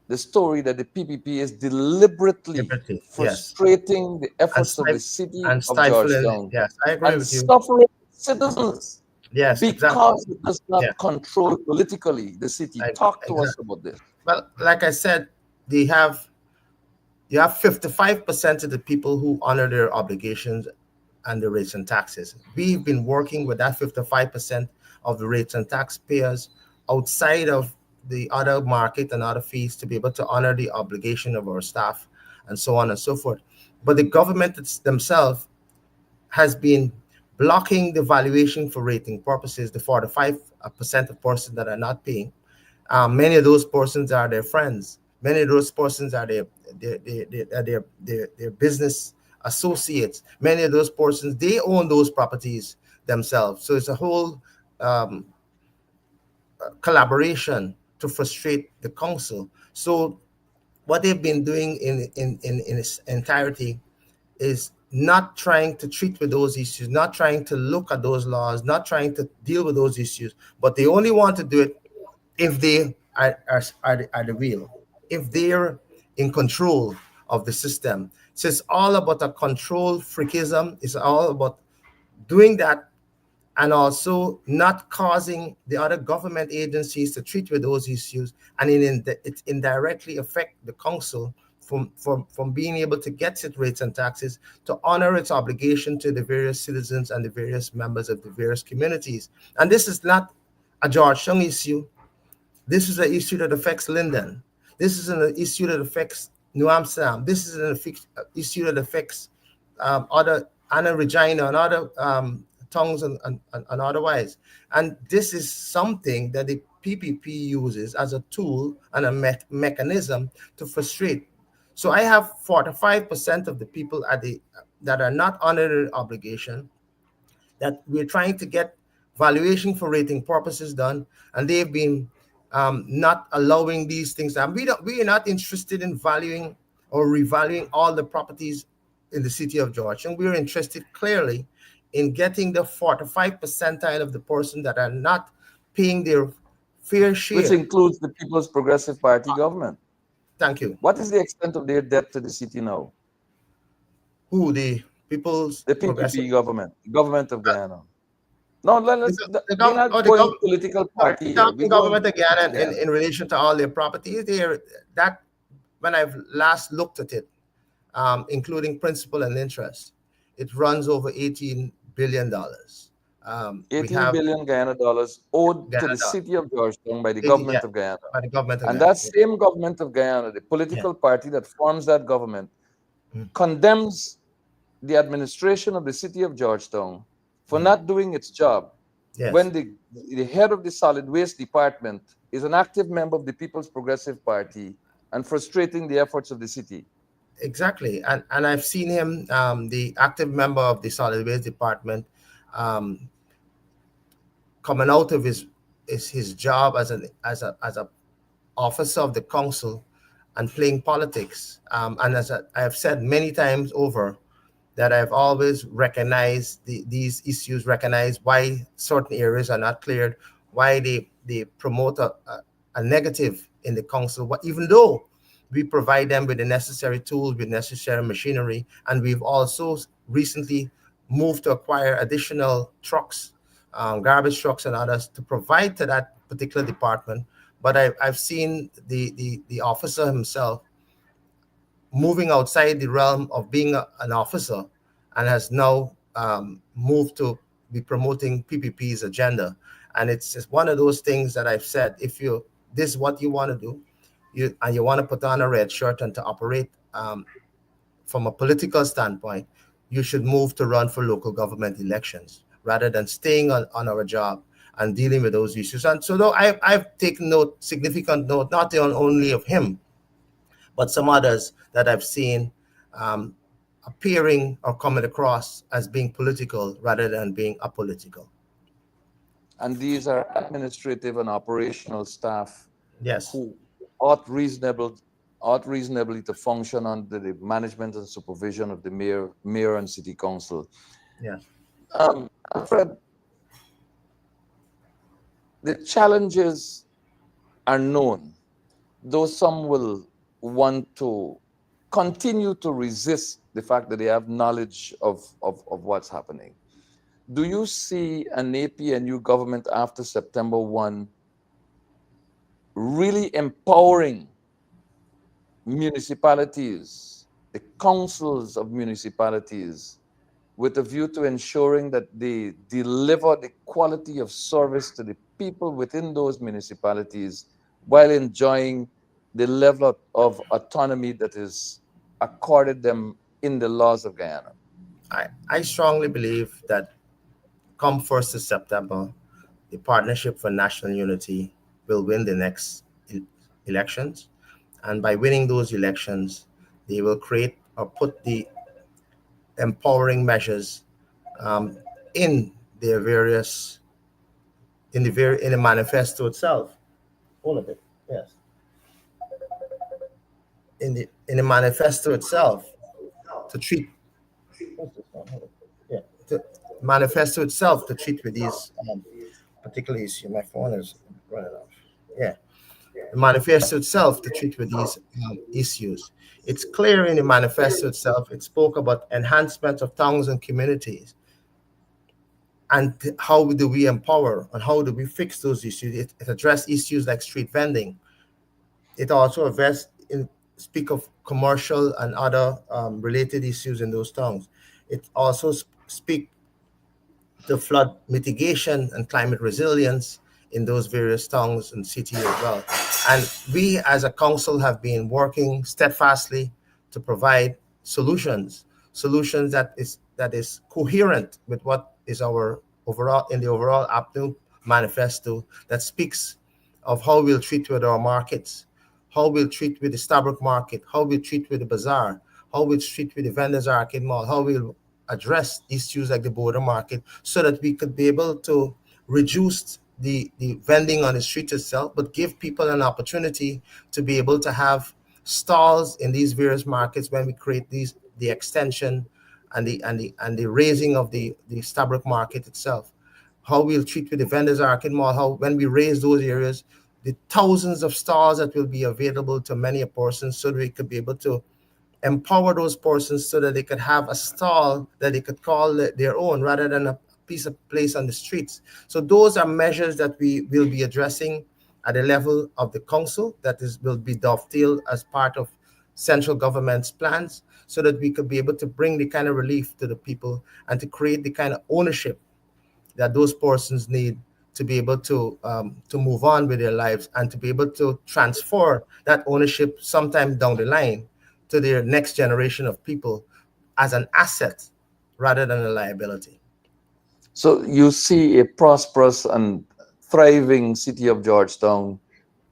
the story that the PPP is deliberately Liberty, yes. frustrating the And, efforts of the city of stifling, Georgetown yes, I agree and with you. suffering citizens Yes, exactly. because it does not Yeah, control politically the city. Talk to us exactly. about this. Well, like I said, they have you have 55% of the people who honor their obligations and the rates and taxes. We've been working with that 55% of the rates and taxpayers outside of the other market and other fees to be able to honor the obligation of our staff and so on and so forth. But the government themselves has been blocking the valuation for rating purposes, the 45% of persons that are not paying. Many of those persons are their friends. Many of those persons are their business associates. Many of those persons, they own those properties themselves. So it's a whole um, collaboration to frustrate the council. So what they've been doing in its entirety is not trying to treat with those issues, not trying to look at those laws, not trying to deal with those issues, but they only want to do it if they are the real, if they're in control of the system. So it's all about a control freakism. It's all about doing that and also not causing the other government agencies to treat with those issues, and it indirectly affect the council from being able to get its rates and taxes to honor its obligation to the various citizens and the various members of the various communities. And this is not a Georgetown issue. This is an issue that affects Linden. This is an issue that affects New Amsterdam. This is an issue that affects other Anna Regina and other towns and otherwise. And this is something that the PPP uses as a tool and a mechanism to frustrate. So I have 45% of the people that are not under the obligation, that we're trying to get valuation for rating purposes done, and they've been not allowing these things. And we are not interested in valuing or revaluing all the properties in the city of Georgetown. We are interested clearly in getting the 45 percentile of the person that are not paying their fair Which share. includes the People's Progressive Party government. Thank you. What is the extent of their debt to the city now? Who? The People's The Progressive? PPP government, the government of Guyana. No, we're not The going political party here. We're going government again Guyana. in relation to all their properties there, that when I've last looked at it, including principal and interest, it runs over $18 billion. We 18 have billion Guyana dollars owed to the Guyana, city of Georgetown by the 80, yeah, government of Guyana. by the government of And Ghana. that same government of Guyana, the Yeah. political party that forms that government, Mm. condemns the administration of the city of Georgetown for not doing its job Yes, when the head of the solid waste department is an active member of the People's Progressive Party and frustrating the efforts of the city. exactly. And I've seen him, the active member of the solid waste department, um, coming out of his job as a officer of the council and playing politics. And I have said many times over, that I've always recognized these issues, recognized why certain areas are not cleared, why they promote a negative in the council, even though we provide them with the necessary tools, with necessary machinery, and we've also recently moved to acquire additional trucks, garbage trucks and others to provide to that particular department. But I've seen the officer himself moving outside the realm of being an officer, and has now moved to be promoting PPP's agenda. And it's just one of those things that I've said, if this is what you want to do, you want to put on a red shirt and to operate from a political standpoint, you should move to run for local government elections rather than staying on our job and dealing with those issues. And so though I've taken significant note, not only of him, but some others that I've seen um, appearing or coming across as being political rather than being apolitical. And these are administrative and operational staff Yes. who ought reasonably to function under the management and supervision of the mayor and city council. Yeah. Alfred, the challenges are known, though some will want to continue to resist the fact that they have knowledge of what's happening. Do you see an APNU government after September 1 really empowering municipalities, the councils of municipalities, with a view to ensuring that they deliver the quality of service to the people within those municipalities while enjoying the level of autonomy that is accorded them in the laws of Guyana? I strongly believe that come 1st of September, the Partnership for National Unity will win the next elections. And by winning those elections, they will create or put the empowering measures um, in their various in the manifesto itself. All of it, yes. In the manifesto itself, to treat yeah, the manifesto itself to treat with these particular issues. My phone is running off. Yeah, the manifesto itself to treat with these issues. It's clear in the manifesto itself. It spoke about enhancement of towns and communities, and how do we empower and how do we fix those issues. It addressed issues like street vending. It also speak of commercial and other related issues in those towns. It also speak to flood mitigation and climate resilience in those various towns and cities as well. And we as a council have been working steadfastly to provide solutions, solutions that is coherent with what is our overall in the overall APNU manifesto that speaks of how we'll treat with our markets, how we'll treat with the Starbuck market, how we'll treat with the bazaar, how we'll treat with the vendors arcade mall, how we'll address issues like the border market so that we could be able to reduce the vending on the street itself, but give people an opportunity to be able to have stalls in these various markets when we create these the extension and the raising of the Starbuck market itself. How we'll treat with the vendors arcade mall, how when we raise those areas, the thousands of stalls that will be available to many a person so that we could be able to empower those persons so that they could have a stall that they could call their own rather than a piece of place on the streets. So those are measures that we will be addressing at the level of the council that is will be dovetailed as part of central government's plans so that we could be able to bring the kind of relief to the people and to create the kind of ownership that those persons need to be able to move on with their lives and to be able to transfer that ownership sometime down the line to their next generation of people as an asset rather than a liability. So you see a prosperous and thriving city of Georgetown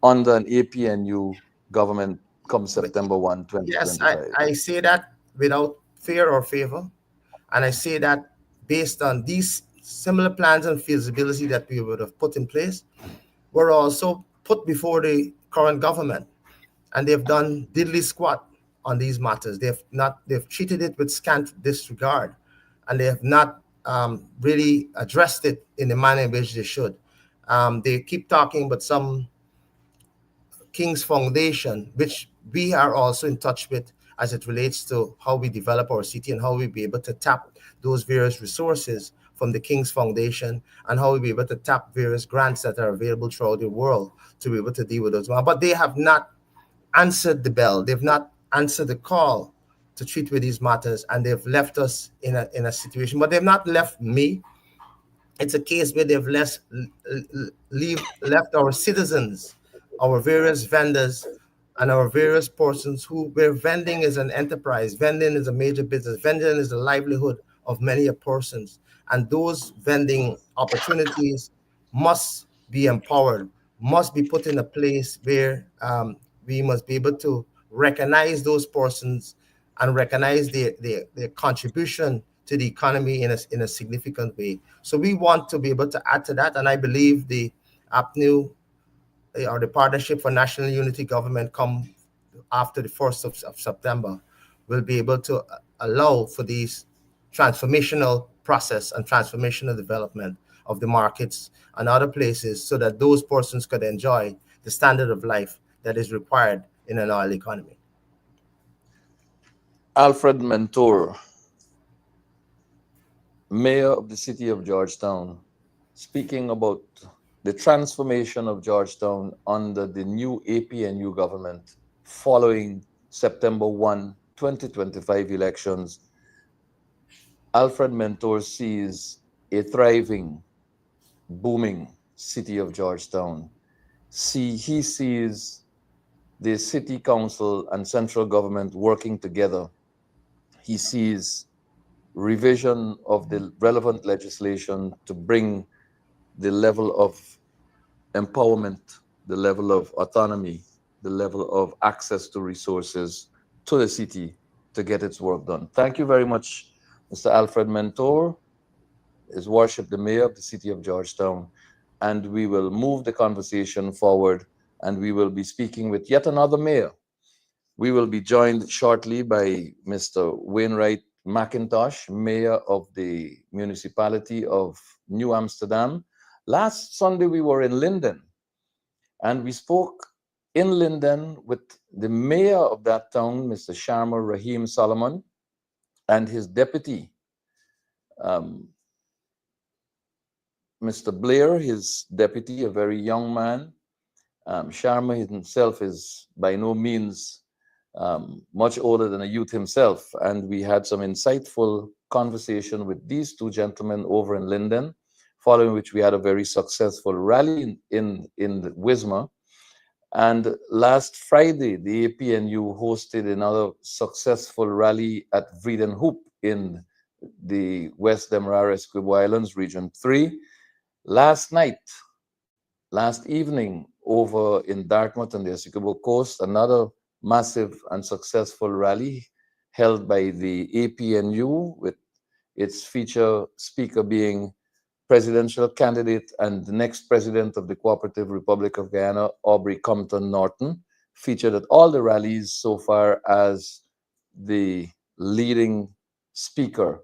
under an APNU government come But September 1, yes, I, 2025. I say that without fear or favor. And I say that based on these similar plans and feasibility that we would have put in place, were also put before the current government. And they've done diddly squat on these matters. They've treated it with scant disregard, and they have not really addressed it in the manner in which they should. They keep talking about some King's Foundation, which we are also in touch with as it relates to how we develop our city and how we be able to tap those various resources from the King's Foundation and how we be able to tap various grants that are available throughout the world to be able to deal with those. But they have not answered the bell. They've not answered the call to treat with these matters, and they've left us in a situation. But they've not left me. It's a case where they've left our citizens, our various vendors, and our various persons where vending is an enterprise, vending is a major business, vending is the livelihood of many persons. And those vending opportunities must be empowered, must be put in a place where we must be able to recognize those persons and recognize their contribution to the economy in a significant way. So we want to be able to add to that. And I believe the APNU or the Partnership for National Unity Government come after the 1st of September will be able to allow for these transformational process and transformational development of the markets and other places so that those persons could enjoy the standard of life that is required in an oil economy. Alfred Mentor, Mayor of the city of Georgetown, speaking about the transformation of Georgetown under the new APNU government following September 1, 2025 elections. Alfred Mentor sees a thriving, booming city of Georgetown. He sees the city council and central government working together. He sees revision of the relevant legislation to bring the level of empowerment, the level of autonomy, the level of access to resources to the city to get its work done. Thank you very much, Mr. Alfred Mentor, His Worship the Mayor of the City of Georgetown. And we will move the conversation forward and we will be speaking with yet another mayor. We will be joined shortly by Mr. Wainwright McIntosh, Mayor of the municipality of New Amsterdam. Last Sunday, we were in Linden and we spoke in Linden with the mayor of that town, Mr. Sharma Rahim Solomon, and his deputy, Mr. Blair, his deputy, a very young man. Sharma himself is by no means much older than a youth himself. And we had some insightful conversation with these two gentlemen over in Linden, following which we had a very successful rally in Wismar. And last Friday, the APNU hosted another successful rally at Vreden Hoop in the West Demerara Essequibo Islands, Region 3. Last night, last evening, over in Dartmouth on the Essequibo coast, another massive and successful rally held by the APNU, with its feature speaker being presidential candidate and the next president of the Cooperative Republic of Guyana, Aubrey Compton Norton, featured at all the rallies so far as the leading speaker.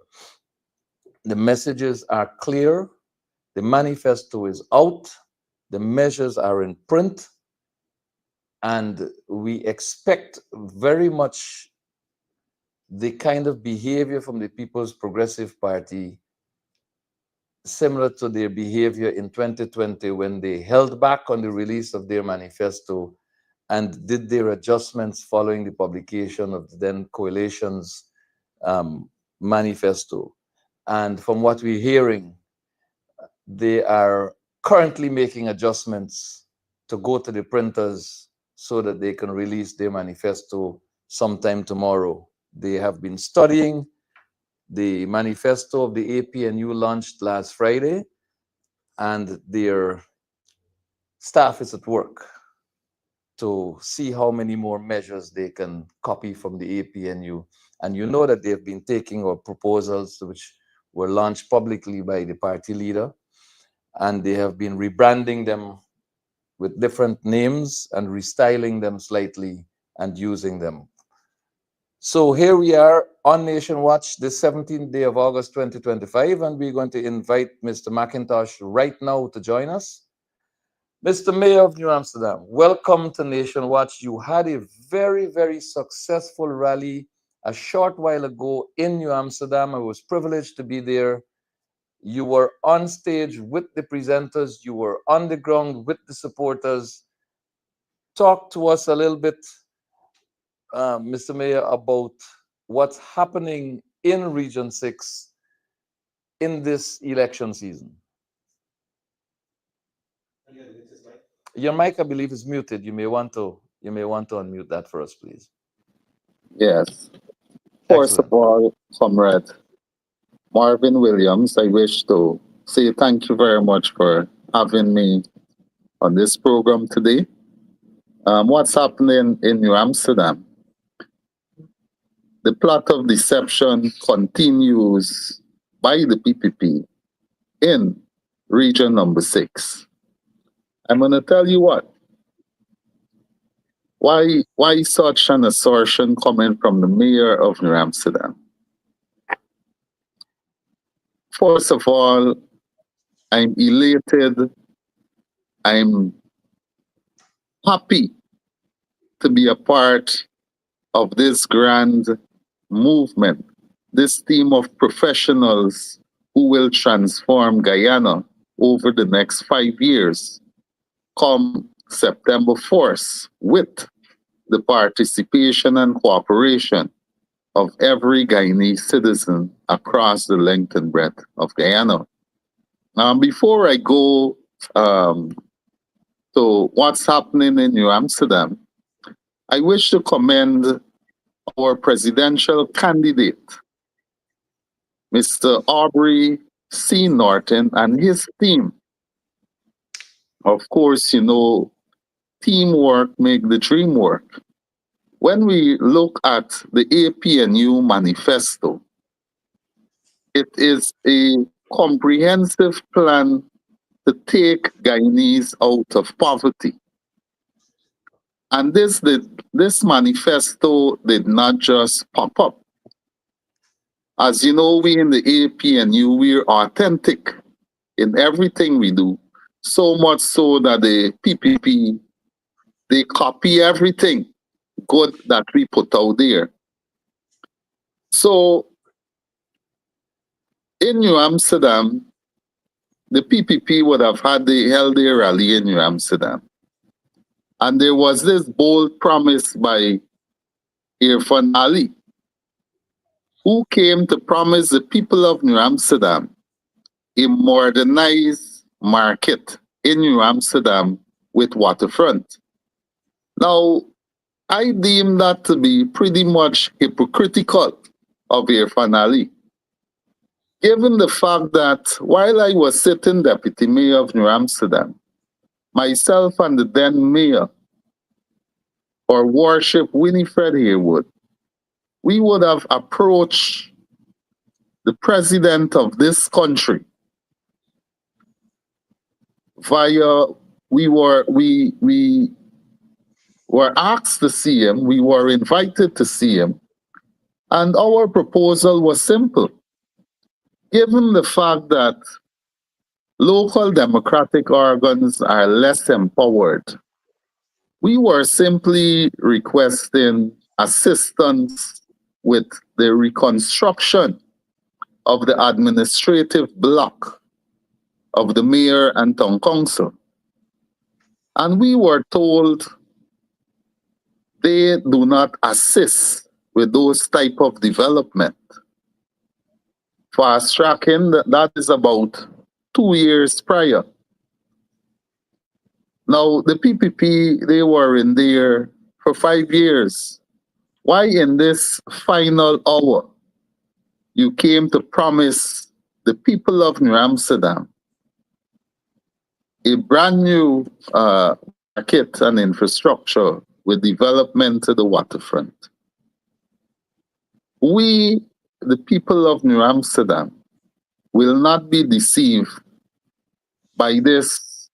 The messages are clear, the manifesto is out, the measures are in print, and we expect very much the kind of behavior from the People's Progressive Party similar to their behavior in 2020 when they held back on the release of their manifesto and did their adjustments following the publication of the then coalition's manifesto. And from what we're hearing, they are currently making adjustments to go to the printers so that they can release their manifesto sometime tomorrow. They have been studying the manifesto of the APNU launched last Friday, and their staff is at work to see how many more measures they can copy from the APNU. And you know that they've been taking our proposals, which were launched publicly by the party leader, and they have been rebranding them with different names and restyling them slightly and using them. So here we are on Nation Watch, the 17th day of August 2025, and we're going to invite Mr. McIntosh right now to join us. Mr. Mayor of New Amsterdam, welcome to Nation Watch. You had a very, very successful rally a short while ago in New Amsterdam. I was privileged to be there. You were on stage with the presenters, you were on the ground with the supporters. Talk to us a little bit, Mr. Mayor, about what's happening in Region 6 in this election season. Your mic, I believe, is muted. You may want to unmute that for us, please. Yes. First of Excellent. all, Comrade Marvin Williams, I wish to say thank you very much for having me on this program today. What's happening in New Amsterdam? The plot of deception continues by the PPP in region number 6. I'm going to tell you what. Why such an assertion coming from the mayor of New Amsterdam? First of all, I'm elated. I'm happy to be a part of this grand movement, this team of professionals who will transform Guyana over the next 5 years, come September 4th, with the participation and cooperation of every Guyanese citizen across the length and breadth of Guyana. Before I go to what's happening in New Amsterdam, I wish to commend our presidential candidate, Mr. Aubrey C. Norton, and his team. Of course, you know, teamwork make the dream work. When we look at the APNU manifesto, it is a comprehensive plan to take Guyanese out of poverty. And this manifesto did not just pop up. As you know, we in the APNU, we're authentic in everything we do. So much so that the PPP, they copy everything good that we put out there. So in New Amsterdam, the PPP would have held their rally in New Amsterdam. And there was this bold promise by Irfan Ali, who came to promise the people of New Amsterdam a modernized market in New Amsterdam with waterfront. Now, I deem that to be pretty much hypocritical of Irfan Ali, given the fact that while I was sitting deputy mayor of New Amsterdam, myself and the then mayor, or worship Winifred Haywood, we would have approached the president of this country via we were asked to see him, we were invited to see him, and our proposal was simple. Given the fact that local democratic organs are less empowered, we were simply requesting assistance with the reconstruction of the administrative block of the mayor and town council. And we were told they do not assist with those type of development. Fast tracking, that is about 2 years prior. Now, the PPP, they were in there for 5 years. Why in this final hour you came to promise the people of New Amsterdam a brand new market and infrastructure with development to the waterfront? We, the people of New Amsterdam, will not be deceived by this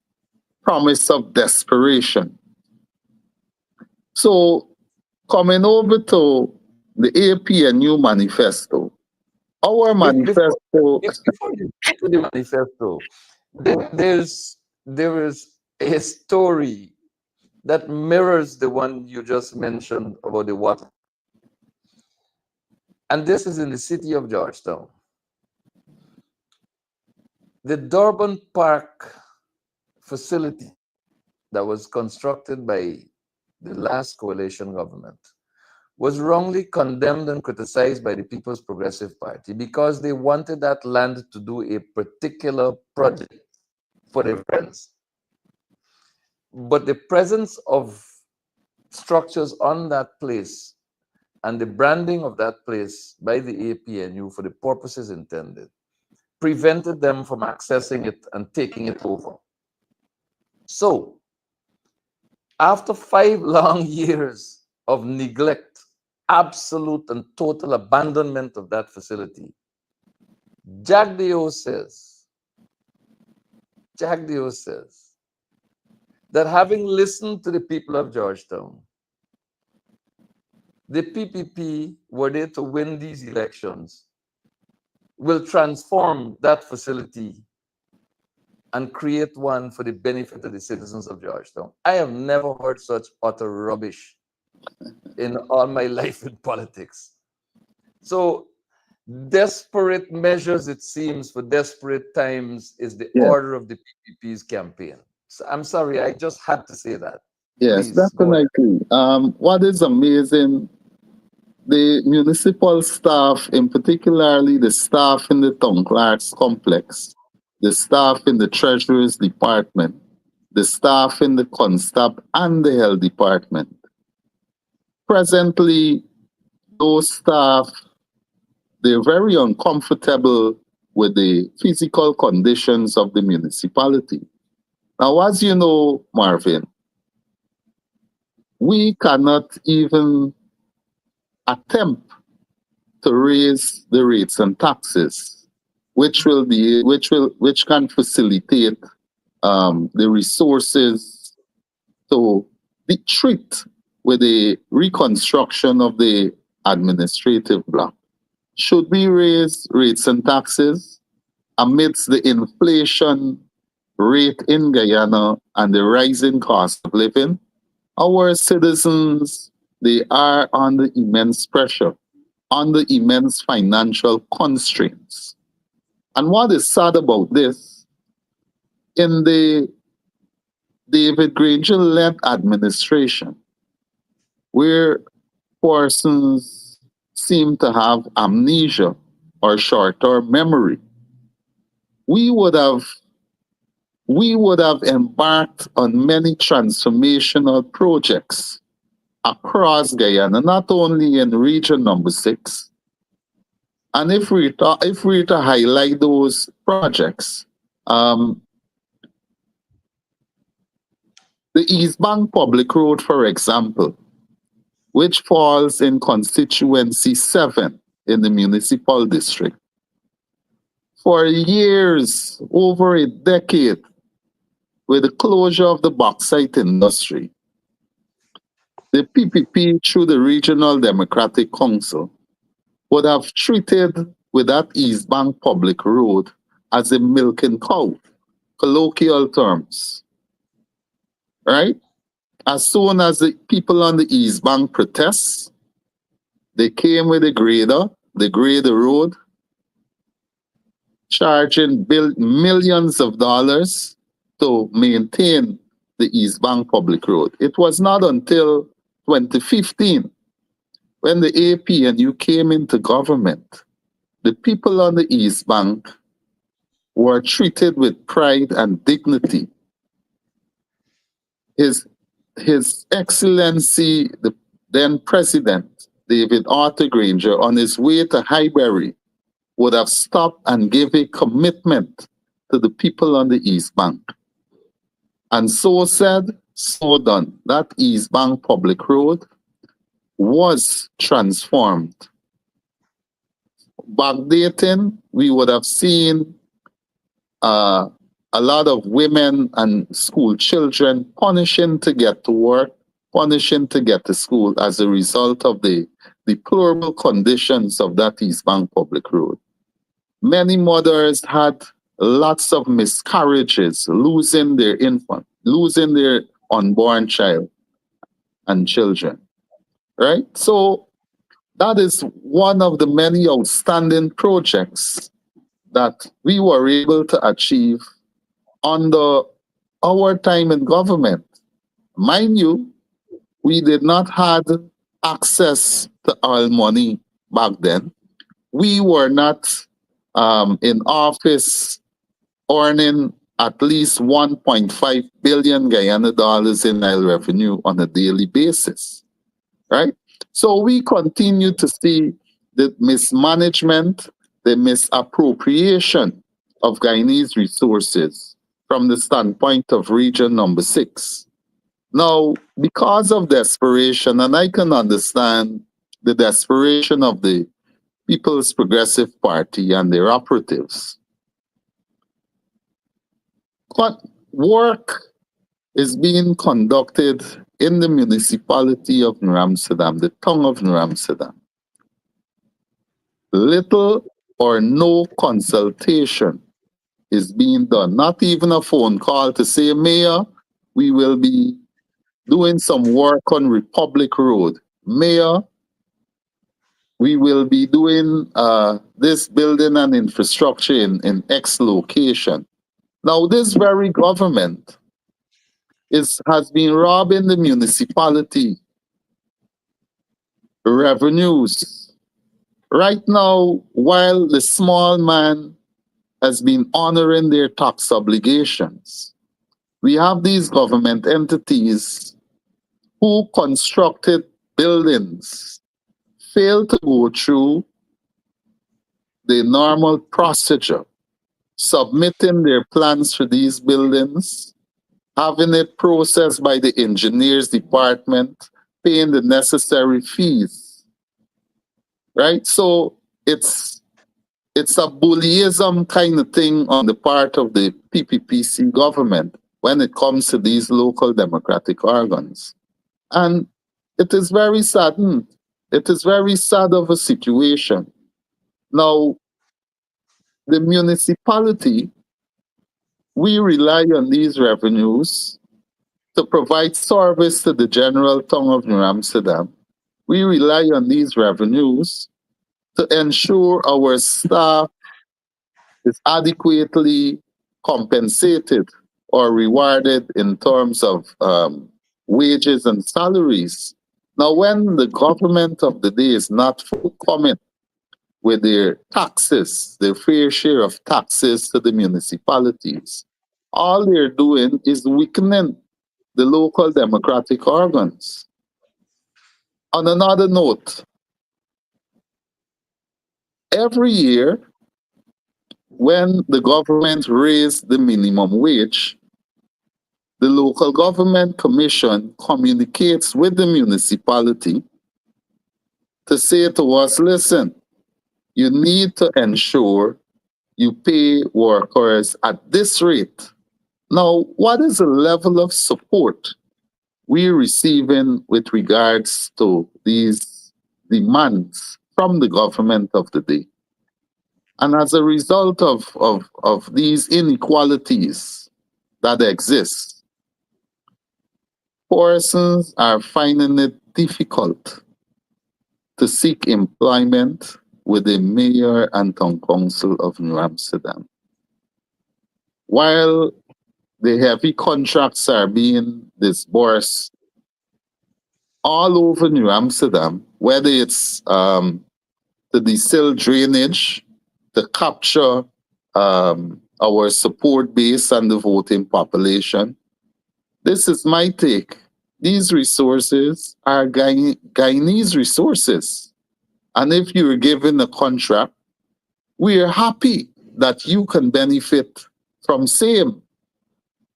promise of desperation. So, coming over to the APNU manifesto, our manifesto. Before you get to the manifesto, there is a story that mirrors the one you just mentioned about the water. And this is in the city of Georgetown. The Durban Park facility that was constructed by the last coalition government was wrongly condemned and criticized by the People's Progressive Party because they wanted that land to do a particular project for their friends. But the presence of structures on that place and the branding of that place by the APNU for the purposes intended prevented them from accessing it and taking it over. So, after 5 long years of neglect, absolute and total abandonment of that facility, Jack Dio says that having listened to the people of Georgetown, the PPP, were they to win these elections, will transform that facility and create one for the benefit of the citizens of Georgetown. I have never heard such utter rubbish in all my life in politics. So, desperate measures, it seems, for desperate times is the order of the PPP's campaign. So, I'm sorry, I just had to say that. Yes, Please, go ahead. definitely. What is amazing, the municipal staff, in particularly the staff in the town clerk's complex, the staff in the treasurer's department, the staff in the constable and the health department. Presently, those staff, they're very uncomfortable with the physical conditions of the municipality. Now, as you know, Marvin, we cannot even attempt to raise the rates and taxes, which can facilitate the resources to be treated with the reconstruction of the administrative block. Should we raise rates and taxes amidst the inflation rate in Guyana and the rising cost of living? Our citizens, they are under immense pressure, under immense financial constraints. And what is sad about this, in the David Granger-led administration, where persons seem to have amnesia or short-term memory. We would have embarked on many transformational projects across Guyana, not only in region number 6. And if we to highlight those projects, the East Bank Public Road, for example, which falls in constituency 7 in the municipal district. For years, over a decade, with the closure of the bauxite industry, the PPP through the Regional Democratic Council would have treated with that East Bank Public Road as a milking cow, colloquial terms, right? As soon as the people on the East Bank protest, they came with a grader, they grade the road, charging millions of dollars to maintain the East Bank Public Road. It was not until 2015, when the APNU came into government, the people on the East Bank were treated with pride and dignity. His Excellency, the then President, David Arthur Granger, on his way to Highbury, would have stopped and gave a commitment to the people on the East Bank. And so said, so done. That East Bank Public Road was transformed. Backdating, we would have seen a lot of women and school children punishing to get to work, punishing to get to school as a result of the deplorable conditions of that East Bank Public Road. Many mothers had lots of miscarriages, losing their infant, losing their unborn child and children, right? So that is one of the many outstanding projects that we were able to achieve under our time in government. Mind you, we did not have access to oil money back then. We were not in office earning at least 1.5 billion Guyana dollars in oil revenue on a daily basis, right? So we continue to see the mismanagement, the misappropriation of Guyanese resources from the standpoint of region number 6. Now, because of desperation, and I can understand the desperation of the People's Progressive Party and their operatives, work is being conducted in the municipality of New Amsterdam, the tongue of New Amsterdam. Little or no consultation is being done, not even a phone call to say, Mayor, we will be doing some work on Republic Road. Mayor, we will be doing this building and infrastructure in X location. Now, this very government has been robbing the municipality revenues. Right now, while the small man has been honoring their tax obligations, we have these government entities who constructed buildings, failed to go through the normal procedure, submitting their plans for these buildings, having it processed by the engineers department, paying the necessary fees, right? So it's a bullyism kind of thing on the part of the PPPC government when it comes to these local democratic organs. And it is very saddened. It is very sad of a situation. Now, the municipality, we rely on these revenues to provide service to the general tongue of New Amsterdam. We rely on these revenues to ensure our staff is adequately compensated or rewarded in terms of wages and salaries. Now, when the government of the day is not forthcoming with their taxes, their fair share of taxes to the municipalities, all they're doing is weakening the local democratic organs. On another note, every year when the government raised the minimum wage, the local government commission communicates with the municipality to say to us, listen, you need to ensure you pay workers at this rate. Now, what is the level of support we're receiving with regards to these demands from the government of the day? And as a result of these inequalities that exist, persons are finding it difficult to seek employment with the mayor and town council of New Amsterdam. While the heavy contracts are being disbursed all over New Amsterdam, whether it's to distill drainage, to capture our support base and the voting population. This is my take. These resources are Guyanese resources. And if you're given a contract, we are happy that you can benefit from same.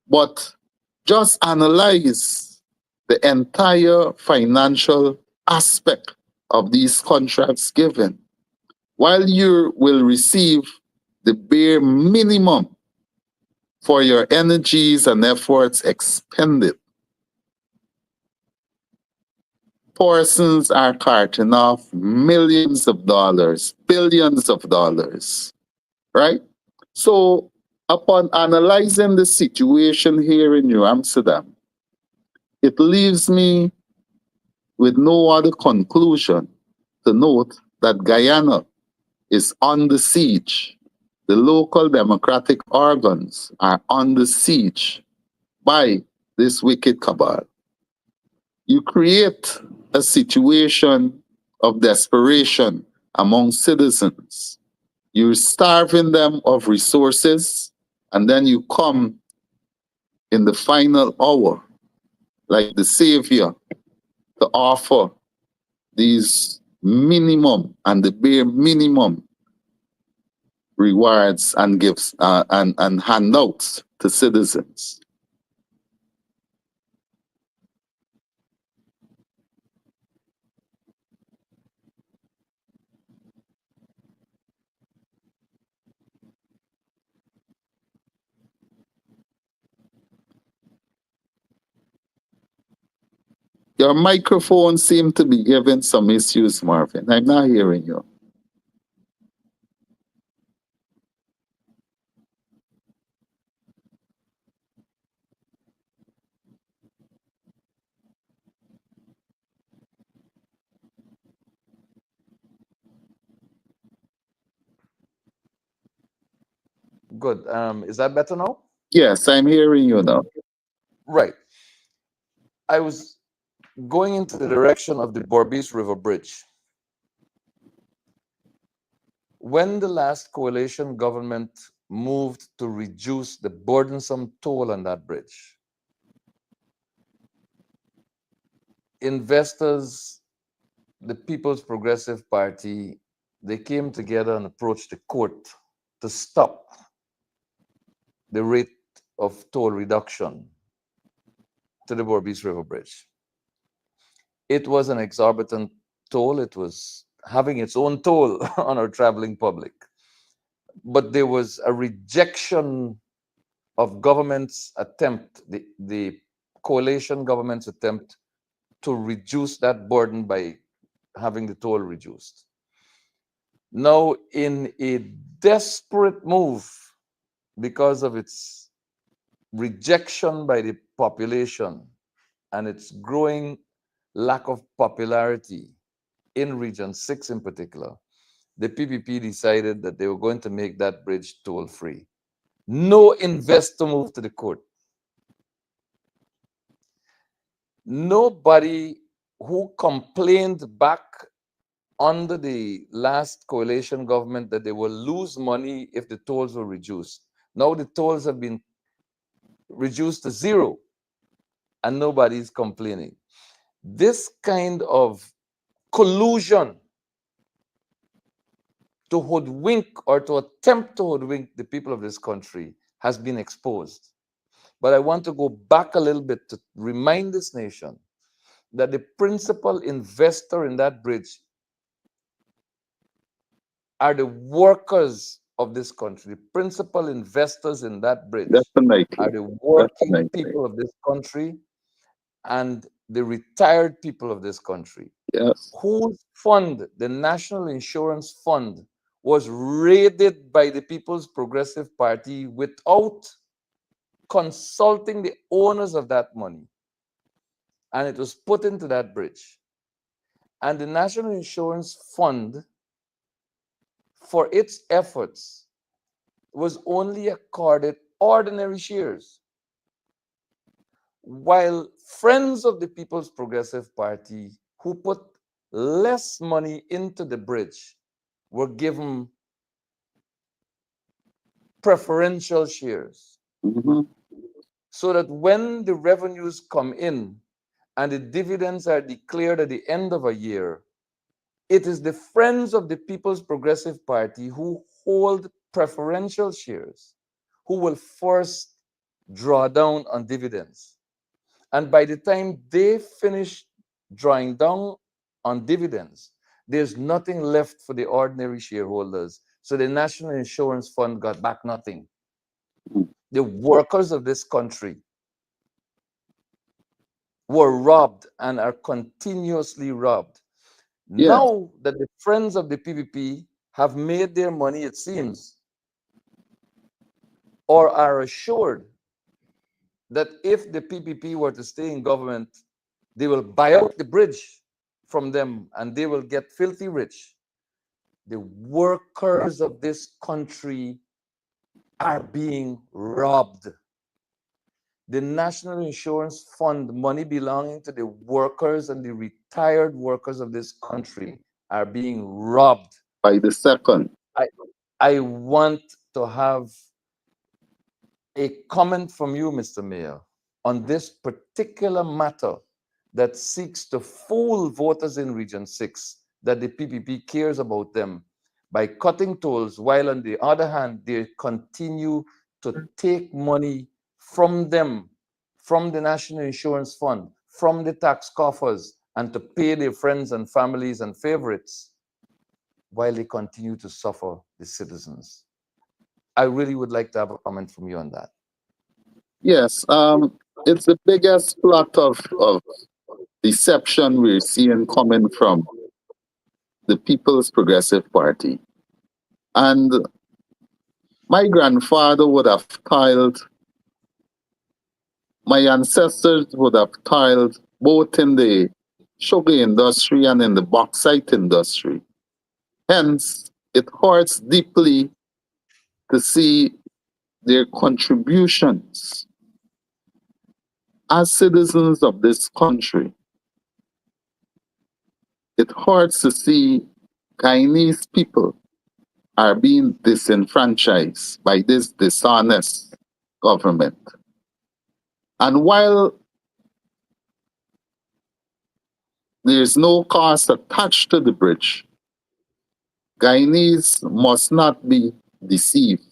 But just analyze the entire financial aspect of these contracts given. While you will receive the bare minimum for your energies and efforts expended, persons are carting off millions of dollars, billions of dollars, right? So, upon analyzing the situation here in New Amsterdam, it leaves me with no other conclusion to note that Guyana is under siege. The local democratic organs are under siege by this wicked cabal. You create a situation of desperation among citizens. You're starving them of resources, and then you come in the final hour, like the savior, to offer these minimum and the bare minimum rewards and gifts and handouts to citizens. Your microphone seems to be giving some issues, Marvin. I'm not hearing you. Good. Is that better now? Yes, I'm hearing you now. Right. I was going into the direction of the Borbis River Bridge. When the last coalition government moved to reduce the burdensome toll on that bridge, investors, the People's Progressive Party, they came together and approached the court to stop the rate of toll reduction to the Borbis River Bridge. It was an exorbitant toll. It was having its own toll on our traveling public. But there was a rejection of government's attempt, the coalition government's attempt to reduce that burden by having the toll reduced. Now, in a desperate move, because of its rejection by the population and its growing lack of popularity in Region 6 in particular, the PPP decided that they were going to make that bridge toll free. No investor moved to the court. Nobody who complained back under the last coalition government that they will lose money if the tolls were reduced. Now the tolls have been reduced to zero and nobody is complaining. This kind of collusion to hoodwink or to attempt to hoodwink the people of this country has been exposed. But I want to go back a little bit to remind this nation that the principal investor in that bridge are the workers of this country. The principal investors in that bridge are Definitely. the working Definitely. people of this country and the retired people of this country, Yes. whose fund, the National Insurance Fund, was raided by the People's Progressive Party without consulting the owners of that money. And it was put into that bridge. And the National Insurance Fund, for its efforts, was only accorded ordinary shares, while friends of the People's Progressive Party who put less money into the bridge were given preferential shares, Mhm. so that when the revenues come in and the dividends are declared at the end of a year, it is the friends of the People's Progressive Party who hold preferential shares who will first draw down on dividends. And by the time they finish drawing down on dividends, there's nothing left for the ordinary shareholders. So the National Insurance Fund got back nothing. The workers of this country were robbed and are continuously robbed. Yes. Now that the friends of the PPP have made their money, it seems, or are assured that if the PPP were to stay in government, they will buy out the bridge from them and they will get filthy rich. The workers of this country are being robbed. The National Insurance Fund, money belonging to the workers and the retired workers of this country, are being robbed. By the second. I, I want to have a comment from you, Mr. Mayor, on this particular matter that seeks to fool voters in Region 6 that the PPP cares about them by cutting tolls, while on the other hand, they continue to take money from them, from the National Insurance Fund, from the tax coffers, and to pay their friends and families and favorites while they continue to suffer the citizens. I really would like to have a comment from you on that. Yes. It's the biggest plot of deception we're seeing coming from the People's Progressive Party. And my grandfather would have toiled, my ancestors would have toiled both in the sugar industry and in the bauxite industry. Hence, it hurts deeply to see their contributions as citizens of this country. It hurts to see Guyanese people are being disenfranchised by this dishonest government. And while there's no cost attached to the bridge, Guyanese must not be deceived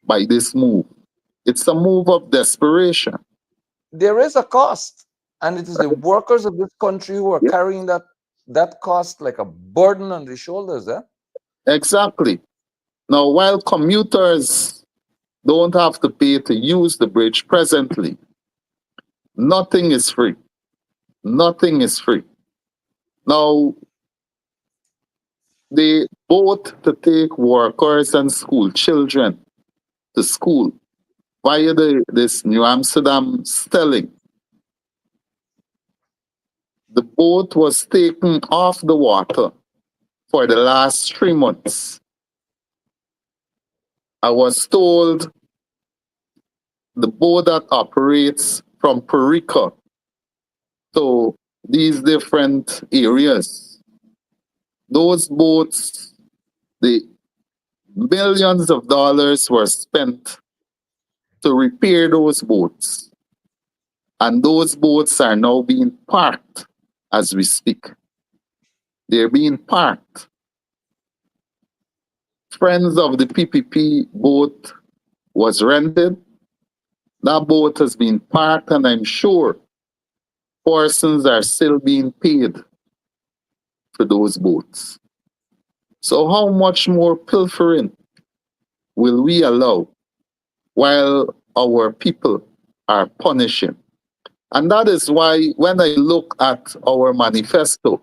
by this move. It's a move of desperation. There is a cost, and it is the workers of this country who are Yeah, carrying that cost like a burden on their shoulders. Eh? exactly. Now, while commuters don't have to pay to use the bridge presently, nothing is free. Nothing is free. Now, they vote to take workers and school children to school via this New Amsterdam Stelling. The boat was taken off the water for the last 3 months. I was told the boat that operates from Perica to these different areas. Those boats, the millions of dollars were spent to repair those boats. And those boats are now being parked as we speak. They're being parked. Friends of the PPP boat was rented. That boat has been parked, and I'm sure persons are still being paid for those boats. So, how much more pilfering will we allow while our people are punishing? And that is why, when I look at our manifesto,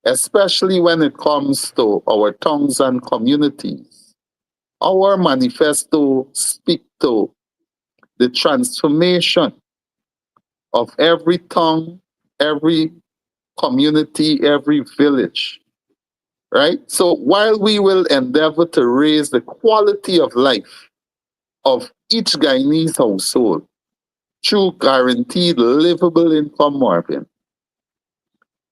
especially when it comes to our towns and communities, our manifesto speaks to the transformation of every town, every community, every village, right? So while we will endeavor to raise the quality of life of each Guyanese household through guaranteed livable income, Mervyn,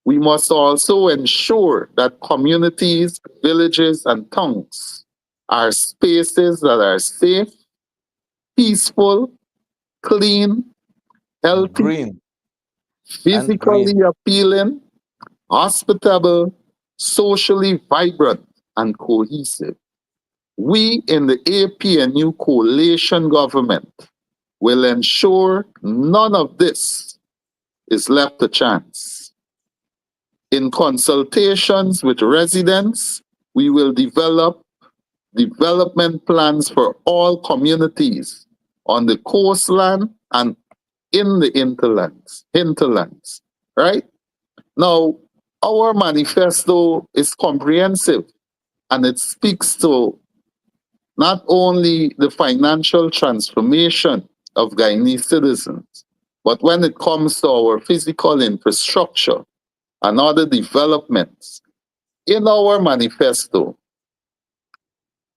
we must also ensure that communities, villages, and towns are spaces that are safe, peaceful, clean, And healthy, green. And physically green. appealing, hospitable, socially vibrant, and cohesive. We in the APNU coalition government will ensure none of this is left to chance. In consultations with residents, we will develop development plans for all communities on the coastland and in the hinterlands, right? Now, our manifesto is comprehensive, and it speaks to not only the financial transformation of Guyanese citizens, but when it comes to our physical infrastructure and other developments. In our manifesto,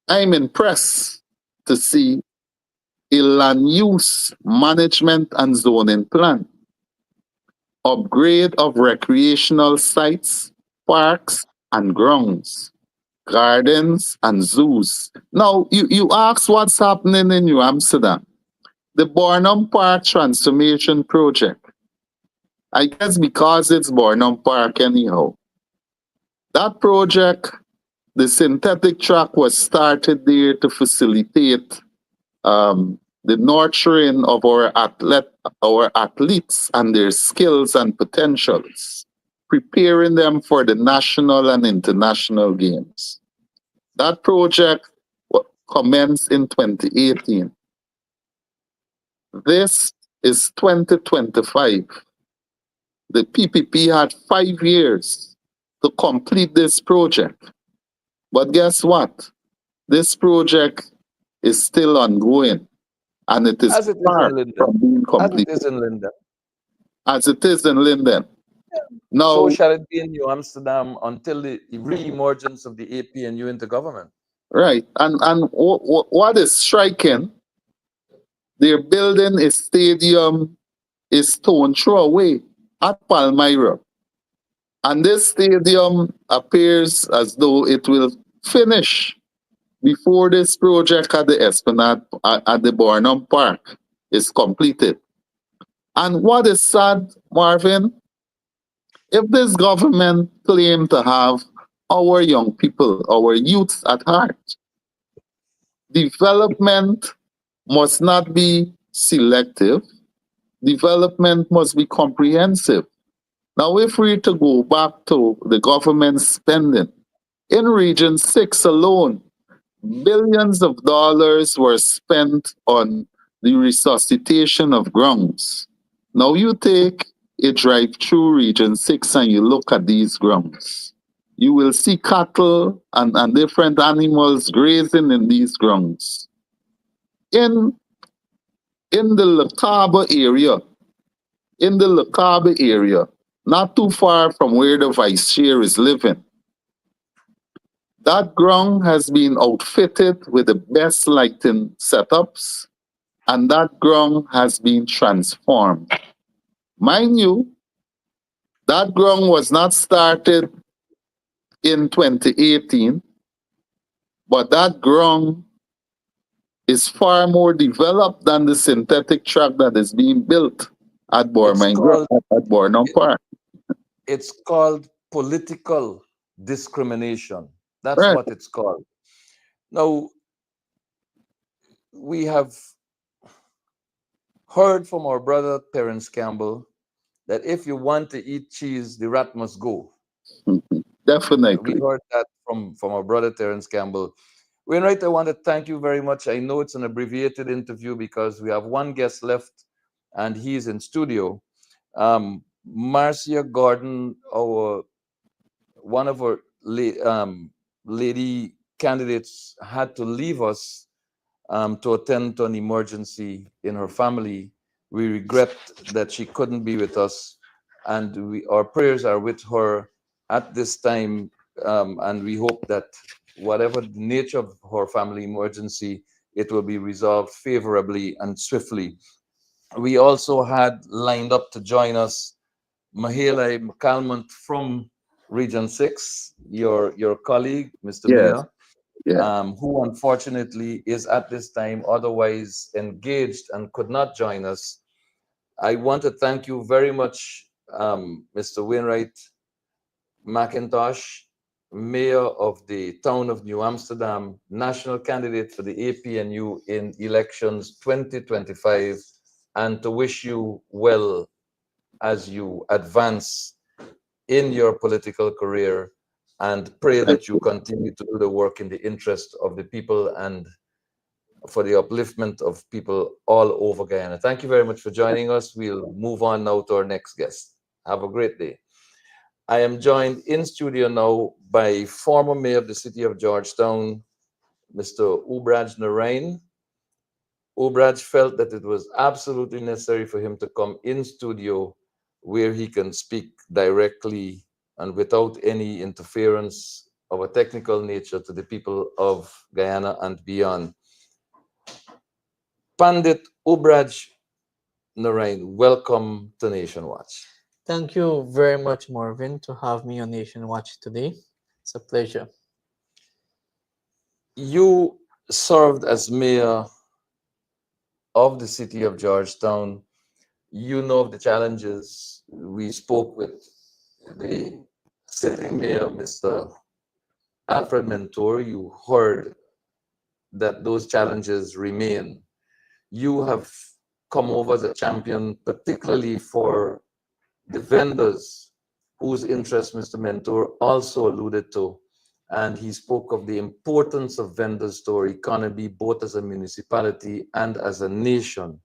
I'm impressed to see a land use management and zoning plan, upgrade of recreational sites, parks, and grounds, gardens, and zoos. Now, you ask what's happening in New Amsterdam. The Barnum Park Transformation Project. I guess because it's Barnum Park anyhow. That project, the synthetic track was started there to facilitate the nurturing of our athletes and their skills and potentials, preparing them for the national and international games. That project commenced in 2018. This is 2025. The PPP had 5 years to complete this project. But guess what? This project is still ongoing, and it is As it is far in Linden. from being As it completed. is in Linden. As it is in Linden. So Now, shall it be in New Amsterdam until the re-emergence of the APNU into government. right, and what is striking, they're building a stadium, a stone throw away at Palmyra. And this stadium appears as though it will finish before this project at the Esplanade, at the Barnum Park, is completed. And what is sad, Marvin, if this government claim to have our young people, our youths at heart, development must not be selective. Development must be comprehensive. Now, if we to go back to the government spending, in Region 6 alone, billions of dollars were spent on the resuscitation of grounds. Now, you take a drive through Region 6 and you look at these grounds. You will see cattle and different animals grazing in these grounds. In the Lakaba area, not too far from where the vice chair is living, that ground has been outfitted with the best lighting setups, and that ground has been transformed. Mind you, That ground was not started in 2018, but that ground is far more developed than the synthetic track that is being built at It's called at Bornum Park. it's called political discrimination. That's Right. what it's called. Now, we have heard from our brother Terence Campbell that if you want to eat cheese, the rat must go. We Definitely. heard that from our brother Terence Campbell. Wainwright, I want to thank you very much. I know it's an abbreviated interview because we have one guest left and he's in studio. Marcia Gordon, our one of our lady candidates, had to leave us to attend to an emergency in her family. We regret that she couldn't be with us, and our prayers are with her at this time. And we hope that whatever the nature of her family emergency, it will be resolved favorably and swiftly. We also had lined up to join us Mahela McCalmont from Region 6, your colleague, Mr. Yes. Mayor, Yeah. who unfortunately is at this time otherwise engaged and could not join us. I want to thank you very much, Mr. Wainwright McIntosh, Mayor of the town of New Amsterdam, national candidate for the APNU in elections 2025, and to wish you well as you advance in your political career, and pray Thank that you you. continue to do the work in the interest of the people and for the upliftment of people all over Guyana. Thank you very much for joining us. We'll move on now to our next guest. Have a great day. I am joined in studio now by former mayor of the city of Georgetown, Mr. Ubraj Narain. Ubraj felt that it was absolutely necessary for him to come in studio where he can speak directly and without any interference of a technical nature to the people of Guyana and beyond. Pandit Ubraj Narain, welcome to Nation Watch. Thank you very much, Mervyn, to have me on Nation Watch today. It's a pleasure. You served as mayor of the city of Georgetown. You know of the challenges. We spoke with the sitting mayor, Mr. Alfred Mentor. You heard that those challenges remain. You have come over as a champion, particularly for the vendors whose interest Mr. Mentor also alluded to. And he spoke of the importance of vendors to our economy, both as a municipality and as a nation.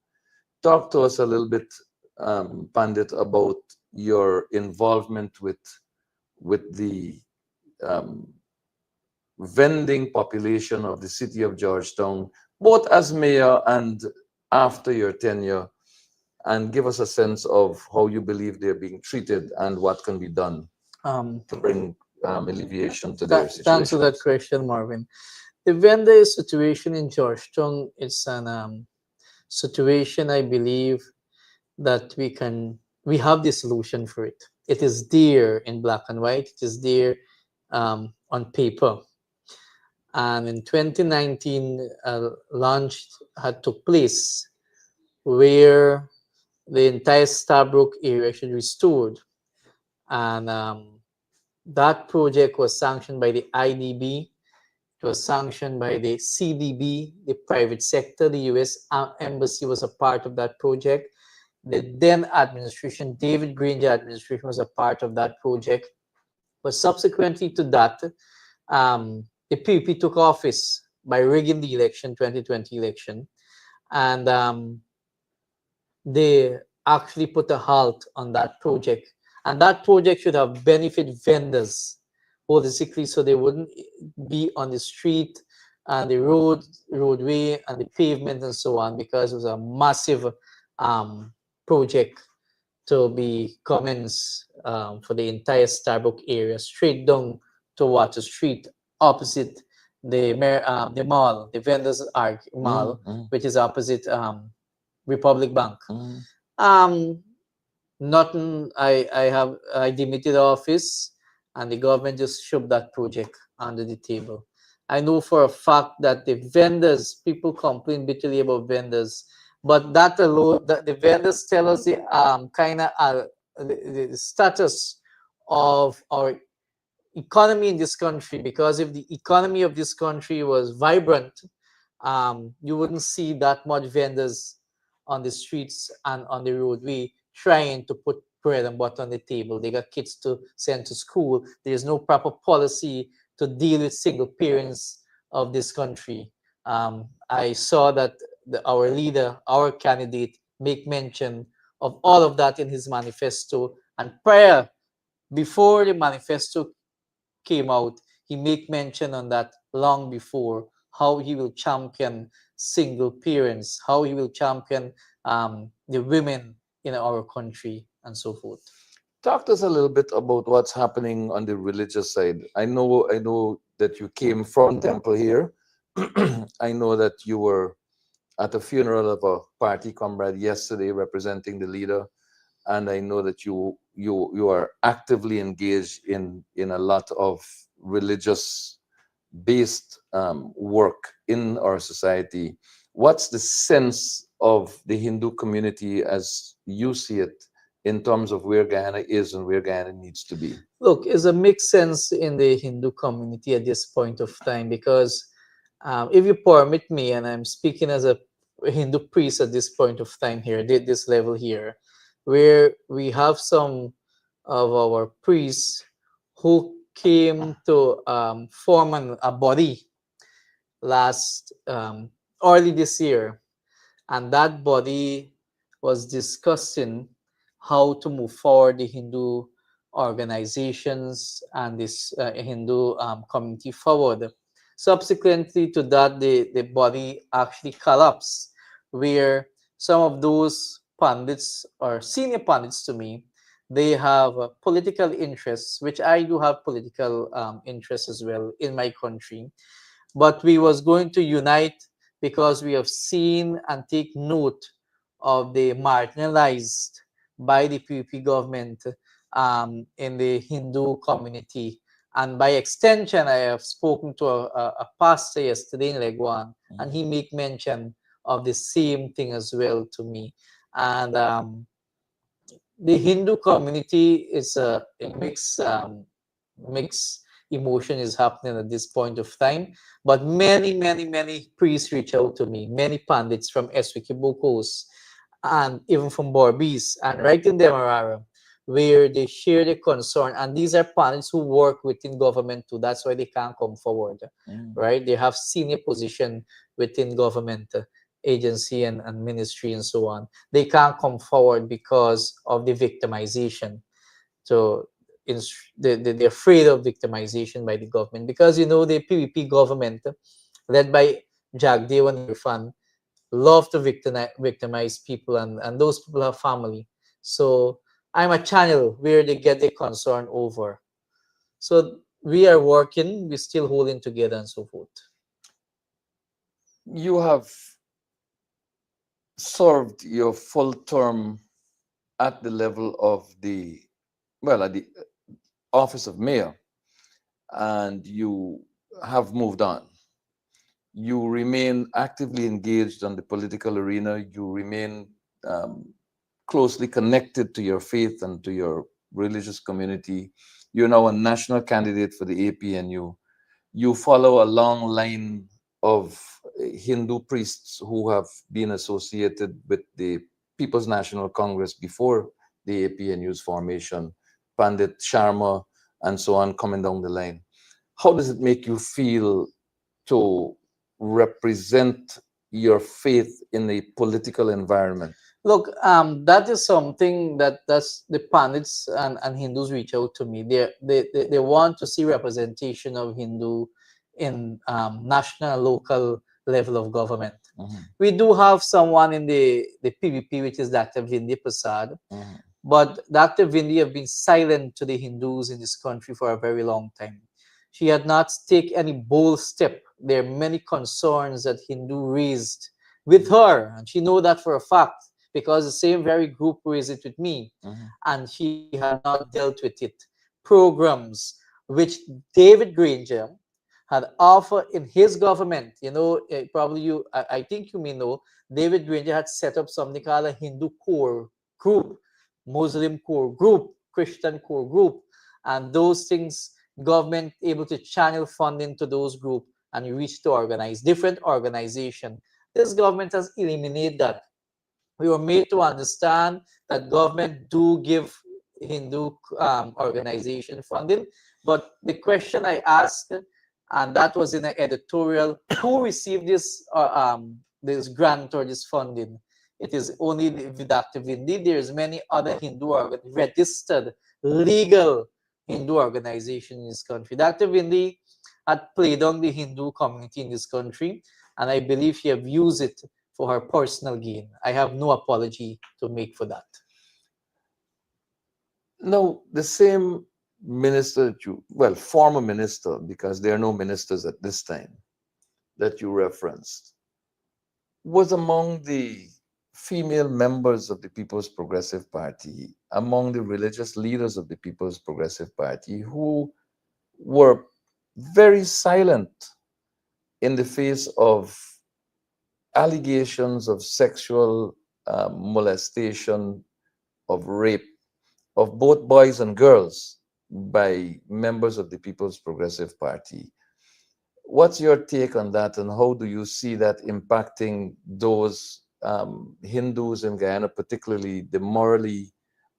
Talk to us a little bit, Pandit, about your involvement with the um, vending population of the city of Georgetown, both as mayor and after your tenure, and give us a sense of how you believe they're being treated and what can be done Um, to bring alleviation to their Thanks for that situations. question, Marvin. The vendor situation in Georgetown is an situation I believe that we have the solution for it. It is there in black and white. It is there on paper. And in 2019, launch had took place where the entire Starbrook area should be restored, and that project was sanctioned by the IDB. It was sanctioned by the CDB, the private sector. The U.S. Embassy was a part of that project. The then administration, David Granger administration, was a part of that project. But subsequently to that, the PUP took office by rigging the election, 2020 election, and they actually put a halt on that project. And that project should have benefit vendors holistically, so they wouldn't be on the street and the roadway and the pavement and so on, because it was a massive project to be commenced for the entire Starbrook area, straight down to Water Street, opposite the mall, the Vendors Arc Mall, which is opposite Republic Bank. Mm. Um, nothing. I demitted office, and the government just shoved that project under the table. I know for a fact that the vendors, people complain bitterly about vendors, but that alone, that the vendors tell us the kind of the status of our economy in this country. Because if the economy of this country was vibrant, you wouldn't see that much vendors on the streets and on the roadway trying to put bread and butter on the table. They got kids to send to school. There's no proper policy to deal with single parents of this country. I saw that our leader, our candidate, make mention of all of that in his manifesto. And prior, before the manifesto came out, he make mention on that long before, how he will champion single parents, how he will champion the women in our country, and so forth. Talk to us a little bit about what's happening on the religious side. I know that you came from Temple here. I know that you were at a funeral of a party comrade yesterday representing the leader, and I know that you are actively engaged in a lot of religious based work in our society. What's the sense of the Hindu community as you see it in terms of where Guyana is and where Guyana needs to be? Look, it's a mixed sense in the Hindu community at this point of time, because if you permit me, and I'm speaking as a Hindu priest at this point of time here, this level here, where we have some of our priests who came to form a body last early this year, and that body was discussing how to move forward the Hindu organizations and this Hindu community forward. Subsequently to that, the body actually collapsed, where some of those pundits, or senior pundits to me, they have political interests, which I do have political interests as well in my country. But we was going to unite because we have seen and take note of the marginalized by the PUP government in the Hindu community. And by extension, I have spoken to a pastor yesterday in Leguan, and he make mention of the same thing as well to me. And the Hindu community is a mixed emotion is happening at this point of time. But many priests reach out to me, many pundits from Essequibo Coast and even from Borbis and right in Demerara, where they share their concern. And these are pundits who work within government too. That's why they can't come forward, right? They have senior position within government agency and ministry and so on. They can't come forward because of the victimization. So they're afraid of victimization by the government, because the PVP government led by Jagdev and Irfan love to victimize people, and those people have family. So I'm a channel where they get their concern over. So we are working, we're still holding together and so forth. You have served your full term at the level of at the office of mayor, and you have moved on. You remain actively engaged on the political arena. You remain closely connected to your faith and to your religious community. You're now a national candidate for the APNU. You follow a long line of Hindu priests who have been associated with the People's National Congress before the APNU's formation, Pandit Sharma, and so on, coming down the line. How does it make you feel to represent your faith in a political environment? Look, that is something that's the pundits and Hindus reach out to me. They want to see representation of Hindu in national, local level of government. We do have someone in the PVP, which is Dr. Vindi Prasad, but Dr. Vindi have been silent to the Hindus in this country for a very long time. She had not taken any bold step. There are many concerns that Hindu raised with her, and she know that for a fact, because the same very group raised it with me, Mhm. and he had not dealt with it. Programs which David Granger had offered in his government. Probably I think you may know, David Granger had set up something called a Hindu core group, Muslim core group, Christian core group, and those things, government able to channel funding to those group and reach to organize different organization. This government has eliminated that. We were made to understand that government do give Hindu organization funding, but the question I asked, and that was in an editorial, who received this grant or this funding? It is only Dr. Vindi. There's many other registered legal Hindu organization in this country. Dr. Vindi had played on the Hindu community in this country, and I believe she have used it for her personal gain. I have no apology to make for that. No, the same minister former minister, because there are no ministers at this time, that you referenced, was among the female members of the People's Progressive Party, among the religious leaders of the People's Progressive Party, who were very silent in the face of allegations of sexual molestation, of rape, of both boys and girls by members of the People's Progressive Party. What's your take on that, and how do you see that impacting those Hindus in Guyana, particularly the morally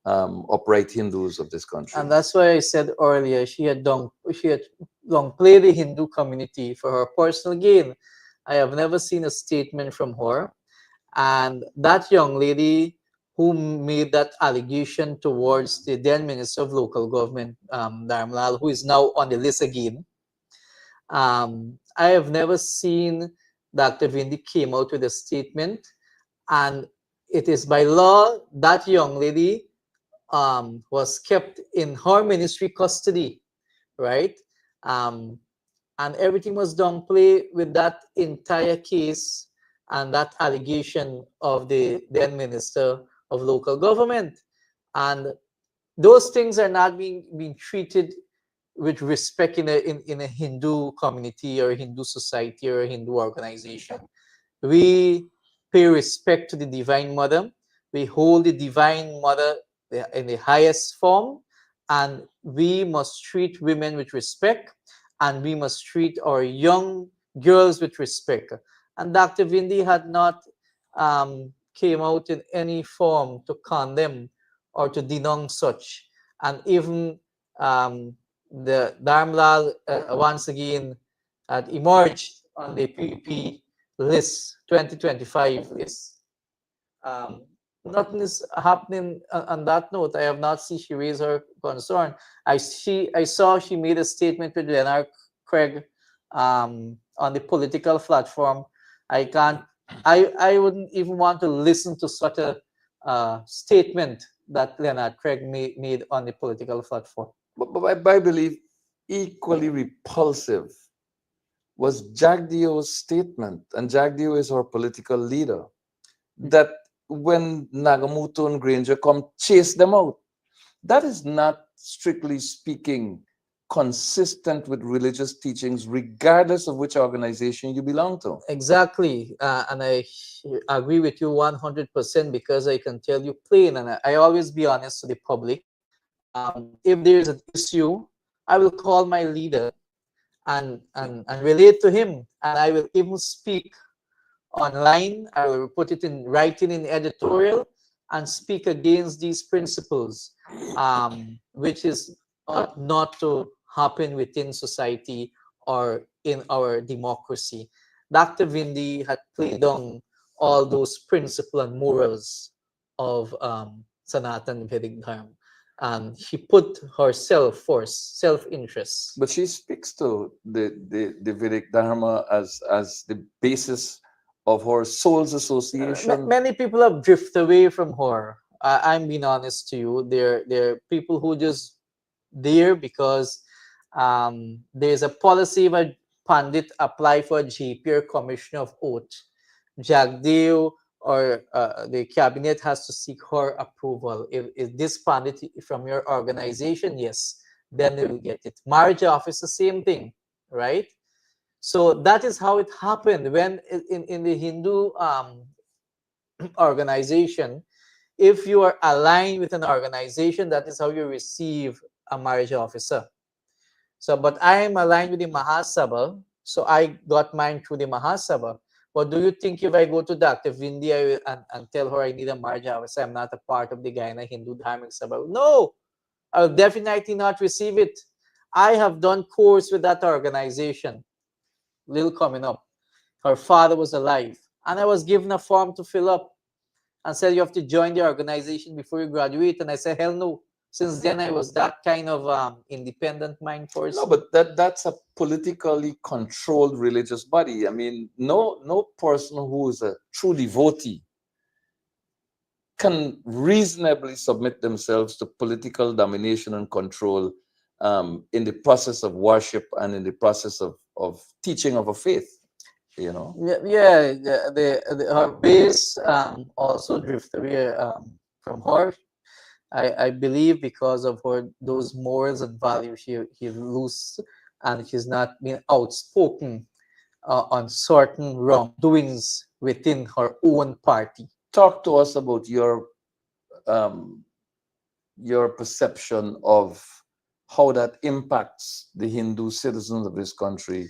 upright Hindus of this country? And that's why I said earlier she had downplayed the Hindu community for her personal gain. I have never seen a statement from her. And that young lady who made that allegation towards the then Minister of Local Government, Dharmlal, who is now on the list again, I have never seen Dr. Vindi came out with a statement, and it is by law that young lady was kept in her ministry custody, right? And everything was downplayed with that entire case and that allegation of the then Minister of Local Government. And those things are not being treated with respect in a Hindu community or a Hindu society or a Hindu organization. We pay respect to the Divine Mother. We hold the Divine Mother in the highest form, and we must treat women with respect, and we must treat our young girls with respect. And Dr. Vindi had not came out in any form to condemn or to denounce such. And even the Dharmlal once again had emerged on the PPP list, 2025 list. Nothing is happening on that note. I have not seen she raise her concern. I saw she made a statement with Leonard Craig on the political platform. I wouldn't even want to listen to such a statement that Leonard Craig made on the political platform. But I believe equally repulsive was Jagdeo's statement, and Jagdeo is our political leader, that when Nagamuto and Granger come, chase them out. That is not, strictly speaking, consistent with religious teachings, regardless of which organization you belong to. Exactly. And I agree with you 100%, because I can tell you plain, and I always be honest to the public. If there's an issue, I will call my leader and relate to him, and I will even speak online. I will put it in writing in editorial and speak against these principles, which is not to happen within society or in our democracy. Dr. Vindi had played on all those principles and morals of Sanatan Vedic Dharma. And she put herself first, self-interest. But she speaks to the Vedic Dharma as the basis of her soul's association. Many people have drifted away from her. I'm being honest to you. There are people who just there because there's a policy where Pandit apply for GP or Commissioner of Oath. Jagdeo the cabinet has to seek her approval. If disbanded from your organization, yes, then they will get it. Marriage office, the same thing, right? So that is how it happened when in the Hindu organization. If you are aligned with an organization, that is how you receive a marriage officer. So, but I am aligned with the Mahasabha, so I got mine through the Mahasabha. But do you think if I go to Dr. Vindi and tell her I need a marriage officer, I'm not a part of the Guyana Hindu Dharmic Sabha? No, I'll definitely not receive it. I have done course with that organization, little coming up. Her father was alive, and I was given a form to fill up and said you have to join the organization before you graduate. And I said, hell no. Since then, I was that kind of independent mind person. No, but that's a politically controlled religious body. I mean, no person who is a true devotee can reasonably submit themselves to political domination and control in the process of worship and in the process of teaching of a faith. You know. Yeah, her base also drift away from her. I believe because of her those morals and values she lose, and she's not been outspoken on certain wrongdoings within her own party. Talk to us about um, your perception of how that impacts the Hindu citizens of this country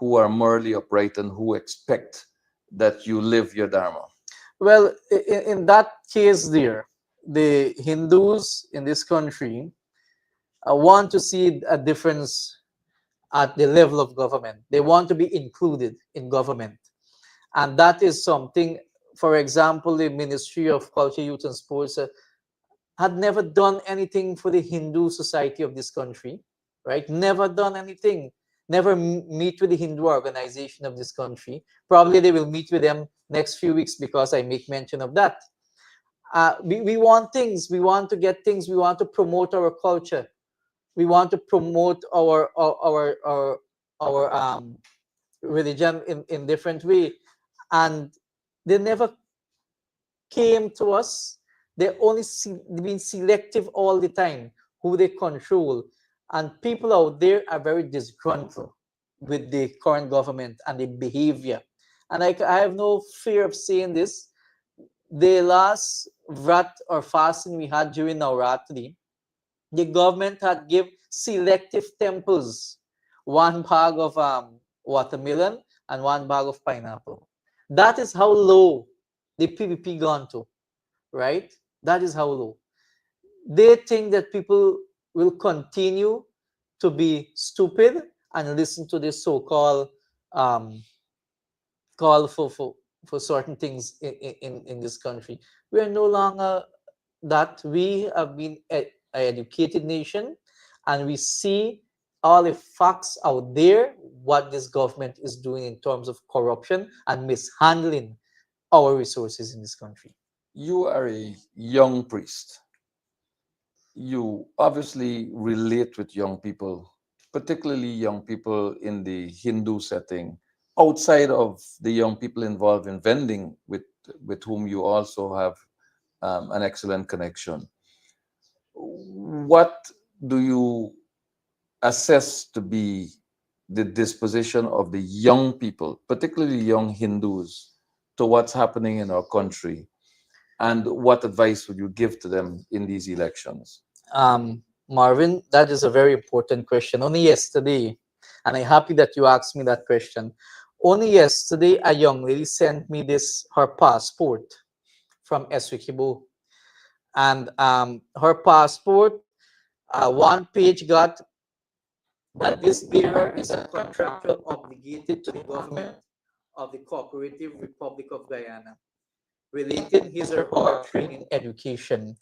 who are morally upright and who expect that you live your dharma. Well, in that case, there, the Hindus in this country want to see a difference at the level of government. They want to be included in government. And that is something, for example, the Ministry of Culture, Youth and Sports had never done anything for the Hindu society of this country, right? Never done anything. Never meet with the Hindu organization of this country. Probably they will meet with them next few weeks because I make mention of that. We want things. We want to get things. We want to promote our culture. We want to promote our religion in different way, and they never came to us. They only been selective all the time who they control, and people out there are very disgruntled with the current government and the behavior. And I have no fear of saying this. The last Vrat or fasting we had during Navratri, the government had give selective temples one bag of watermelon and one bag of pineapple. That is how low the PVP gone to, right? That is how low. They think that people will continue to be stupid and listen to this so-called call for certain things in this country. We are no longer that. We have been an educated nation, and we see all the facts out there what this government is doing in terms of corruption and mishandling our resources in this country. You are a young priest. You obviously relate with young people, particularly young people in the Hindu setting, outside of the young people involved in vending, with whom you also have an excellent connection. What do you assess to be the disposition of the young people, particularly young Hindus, to what's happening in our country? And what advice would you give to them in these elections? Marvin, that is a very important question. Only yesterday, and I'm happy that you asked me that question. Only yesterday, a young lady sent me her passport from Eswikibo. And her passport, one page got that this bearer is a contractual obligated to the government of the Cooperative Republic of Guyana, relating his or her training education.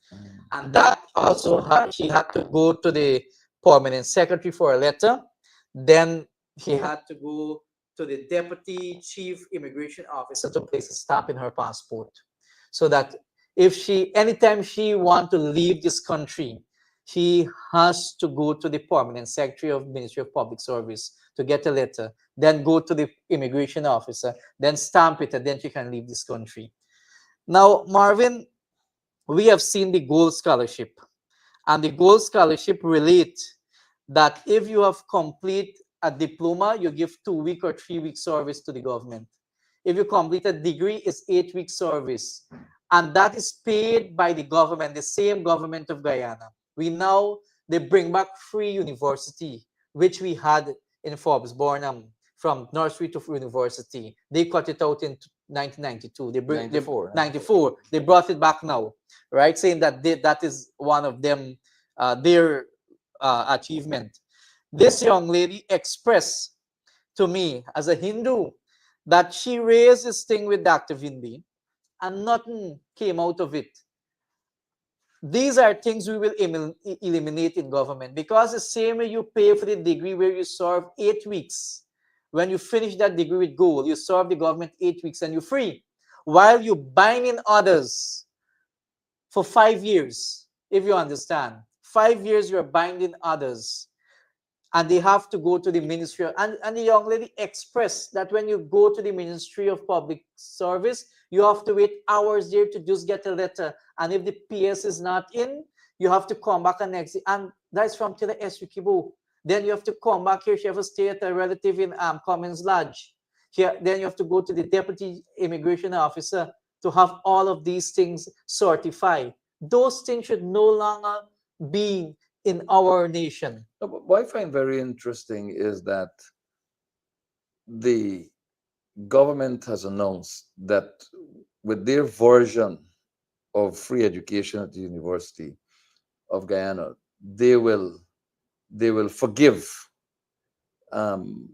And that also she had to go to the permanent secretary for a letter. Then he had to go to the deputy chief immigration officer to place a stamp in her passport, so that if anytime she want to leave this country, she has to go to the permanent secretary of Ministry of Public Service to get a letter, then go to the immigration officer, then stamp it, and then she can leave this country. Now, Marvin, we have seen the gold scholarship, and the gold scholarship relate that if you have complete a diploma, you give 2 week or 3 week service to the government. If you complete a degree, it's 8 week service, and that is paid by the government, the same government of Guyana. We now they bring back free university, which we had in Forbes Bornham, from nursery to university. They cut it out in 1992. They bring 94. 94. They brought it back now, right? Saying that that is one of them, their achievement. This young lady expressed to me as a Hindu that she raised this thing with Dr. Vindi and nothing came out of it. These are things we will eliminate in government, because the same way you pay for the degree where you serve 8 weeks, when you finish that degree with gold, you serve the government 8 weeks and you're free, while you bind in others for 5 years. If you understand, 5 years you're binding others, and they have to go to the ministry and the young lady expressed that when you go to the Ministry of Public Service, you have to wait hours there to just get a letter, and if the PS is not in, you have to come back and exit, and that's from Tila Esrikibu. Then you have to come back here. She have to stay at a relative in Commons Lodge here. Then you have to go to the deputy immigration officer to have all of these things certified. Those things should no longer be in our nation. No, but what I find very interesting is that the government has announced that with their version of free education at the University of Guyana, they will forgive um,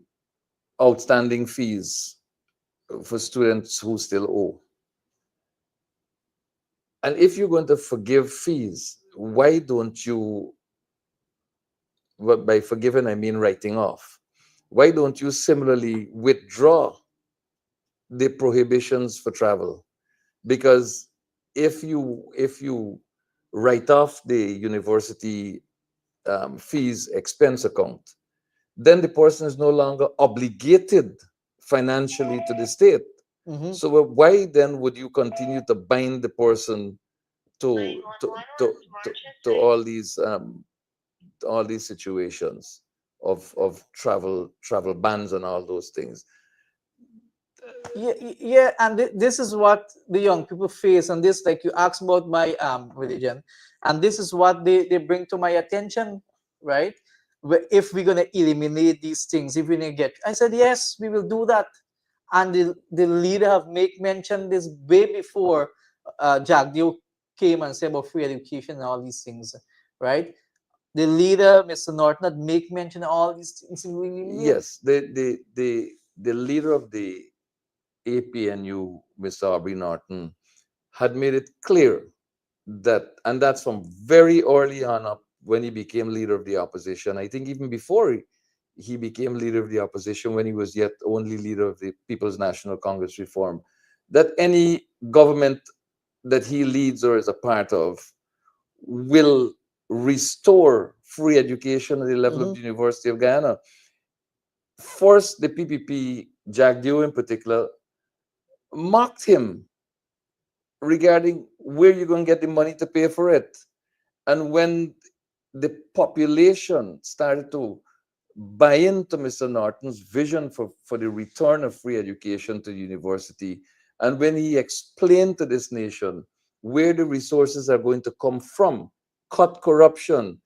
outstanding fees for students who still owe. And if you're going to forgive fees, why don't you, well, by forgiving I mean writing off, why don't you similarly withdraw the prohibitions for travel? Because if you write off the university fees expense account, then the person is no longer obligated financially to the state. Mhm. So why then would you continue to bind the person to to to, to, to all these situations of travel bans and all those things? Yeah, and this is what the young people face, and this, like you asked about my religion, and this is what they bring to my attention, right? If we're gonna eliminate these things, if we're gonna get, I said yes, we will do that, and the leader have make mention this way before Jagdeo came and said about free education and all these things, right? The leader, Mr. Norton, had make mention of all these things. Yes, the leader of the APNU, Mr. Aubrey Norton, had made it clear that, and that's from very early on up when he became leader of the opposition. I think even before he became leader of the opposition, when he was yet only leader of the People's National Congress Reform, that any government that he leads or is a part of will restore free education at the level of the University of Guyana. First, the PPP, Jack Dew in particular, mocked him regarding where you're going to get the money to pay for it. And when the population started to buy into Mr. Norton's vision for the return of free education to the university, and when he explained to this nation where the resources are going to come from, cut corruption,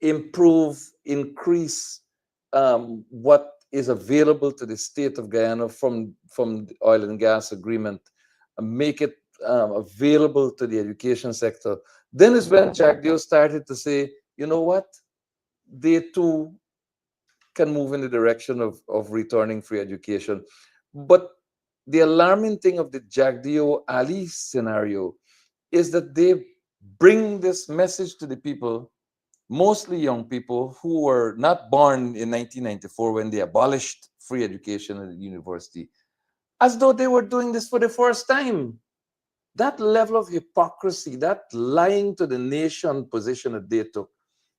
improve, increase what is available to the state of Guyana from the oil and gas agreement, and make it available to the education sector. Then is when Jack Dio started to say, you know what, they too can move in the direction of returning free education. But the alarming thing of the Jagdeo Ali scenario is that they bring this message to the people, mostly young people who were not born in 1994 when they abolished free education at the university, as though they were doing this for the first time. That level of hypocrisy, that lying to the nation position that they took,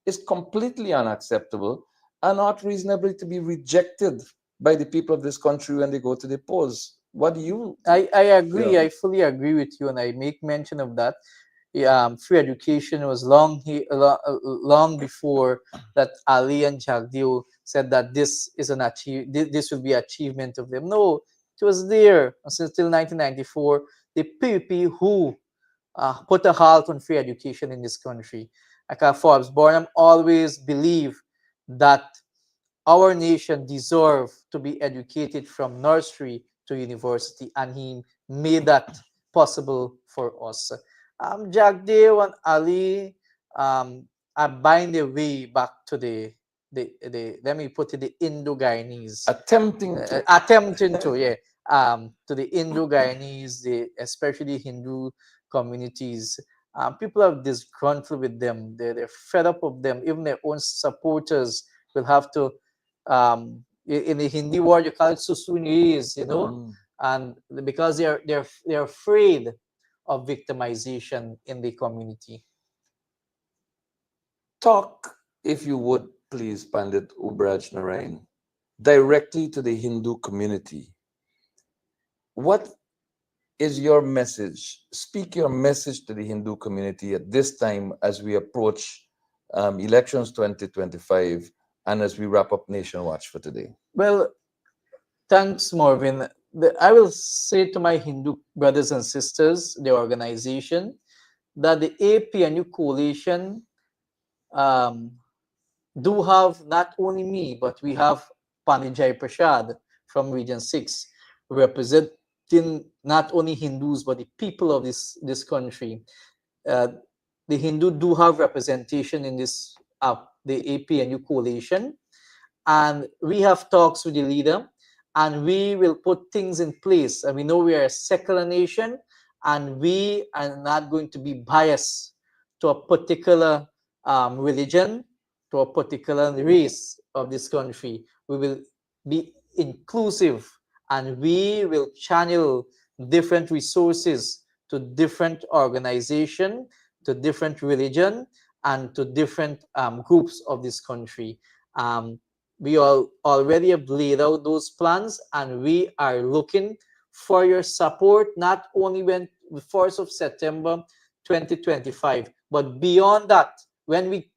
is completely unacceptable and not reasonably to be rejected by the people of this country when they go to the polls. What do you? I agree. Yeah. I fully agree with you, and I make mention of that. Yeah, free education was long before that Ali and Jagdeo said that this is an this will be achievement of them. No, it was there since till 1994. The PUP who put a halt on free education in this country. Like Forbes Burnham always believed that our nation deserve to be educated from nursery to university, and he made that possible for us. Jagdev and Ali are buying their way back to the let me put it, the Indo-Guyanese, Attempting to. attempting to, yeah, to the Indo-Guyanese, the especially Hindu communities. People are disgruntled with them. They're fed up of them. Even their own supporters will have to, in the Hindi word you call it susunis, you know, Mm. and because they're afraid of victimization in the community. Talk, if you would, please, Pandit Ubraj Narayan, directly to the Hindu community. What is your message? Speak your message to the Hindu community at this time as we approach elections 2025 and as we wrap up Nation Watch for today. Well, thanks, Morvin. I will say to my Hindu brothers and sisters, the organization, that the APNU coalition um, do have not only me, but we have Panijay Prasad from Region 6, representing not only Hindus, but the people of this country. Uh, the Hindu do have representation in this the APNU coalition, and we have talks with the leader, and we will put things in place. And we know we are a secular nation, and we are not going to be biased to a particular religion, to a particular race of this country. We will be inclusive, and we will channel different resources to different organization, to different religion, and to different groups of this country. Um, we all already have laid out those plans, and we are looking for your support, not only when the 1st of September 2025, but beyond that, when we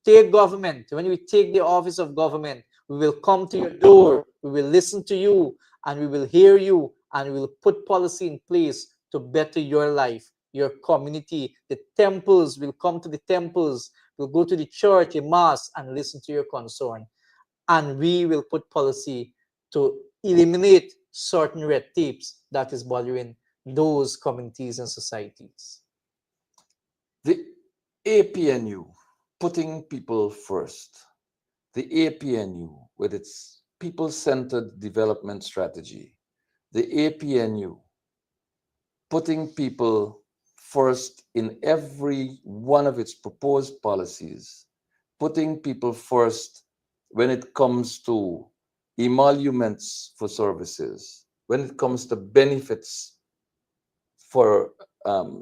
take government, when we take the office of government, we will come to your door, we will listen to you, and we will hear you, and we will put policy in place to better your life, your community. The temples will come to the temples, we'll go to the church, a mass, and listen to your concern. And we will put policy to eliminate certain red tapes that is bothering those communities and societies. The APNU, putting people first. The APNU, with its people centered development strategy. The APNU, putting people first in every one of its proposed policies, putting people first when it comes to emoluments for services, when it comes to benefits for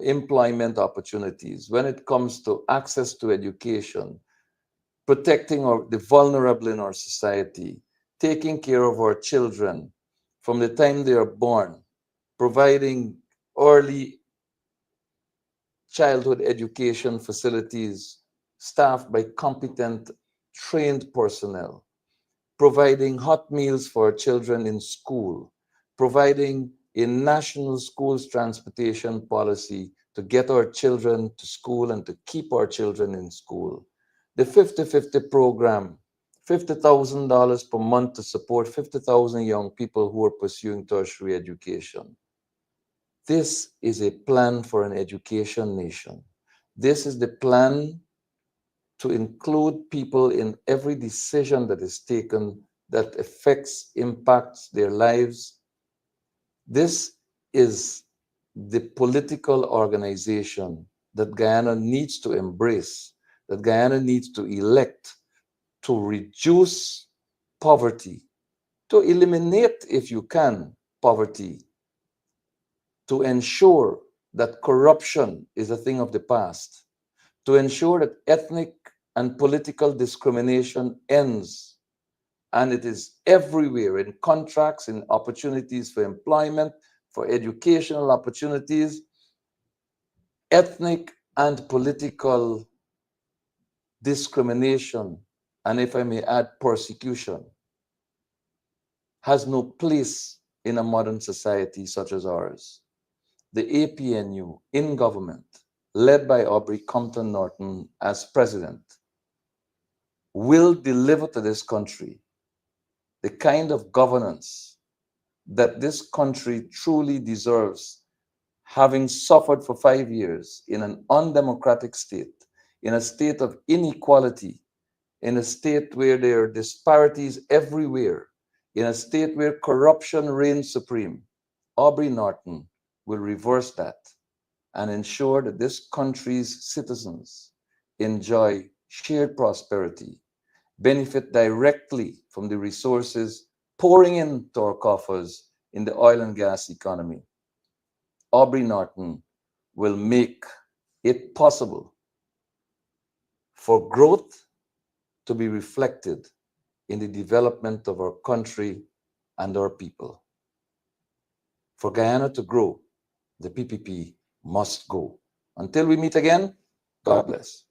employment opportunities, when it comes to access to education, protecting the vulnerable in our society, taking care of our children from the time they are born, providing early childhood education facilities staffed by competent, trained personnel, providing hot meals for children in school, providing a national schools transportation policy to get our children to school and to keep our children in school. The 50-50 program, $50,000 per month to support 50,000 young people who are pursuing tertiary education. This is a plan for an education nation. This is the plan to include people in every decision that is taken that affects, impacts their lives. This is the political organization that Guyana needs to embrace, that Guyana needs to elect to reduce poverty, to eliminate, if you can, poverty, to ensure that corruption is a thing of the past, to ensure that ethnic and political discrimination ends, and it is everywhere in contracts, in opportunities for employment, for educational opportunities. Ethnic and political discrimination, and if I may add, persecution, has no place in a modern society such as ours. The APNU in government, led by Aubrey Compton Norton as president, will deliver to this country the kind of governance that this country truly deserves, having suffered for 5 years in an undemocratic state, in a state of inequality, in a state where there are disparities everywhere, in a state where corruption reigns supreme. Aubrey Norton will reverse that and ensure that this country's citizens enjoy shared prosperity, benefit directly from the resources pouring into our coffers in the oil and gas economy. Aubrey Norton will make it possible for growth to be reflected in the development of our country and our people. For Guyana to grow, the PPP must go. Until we meet again, God bless.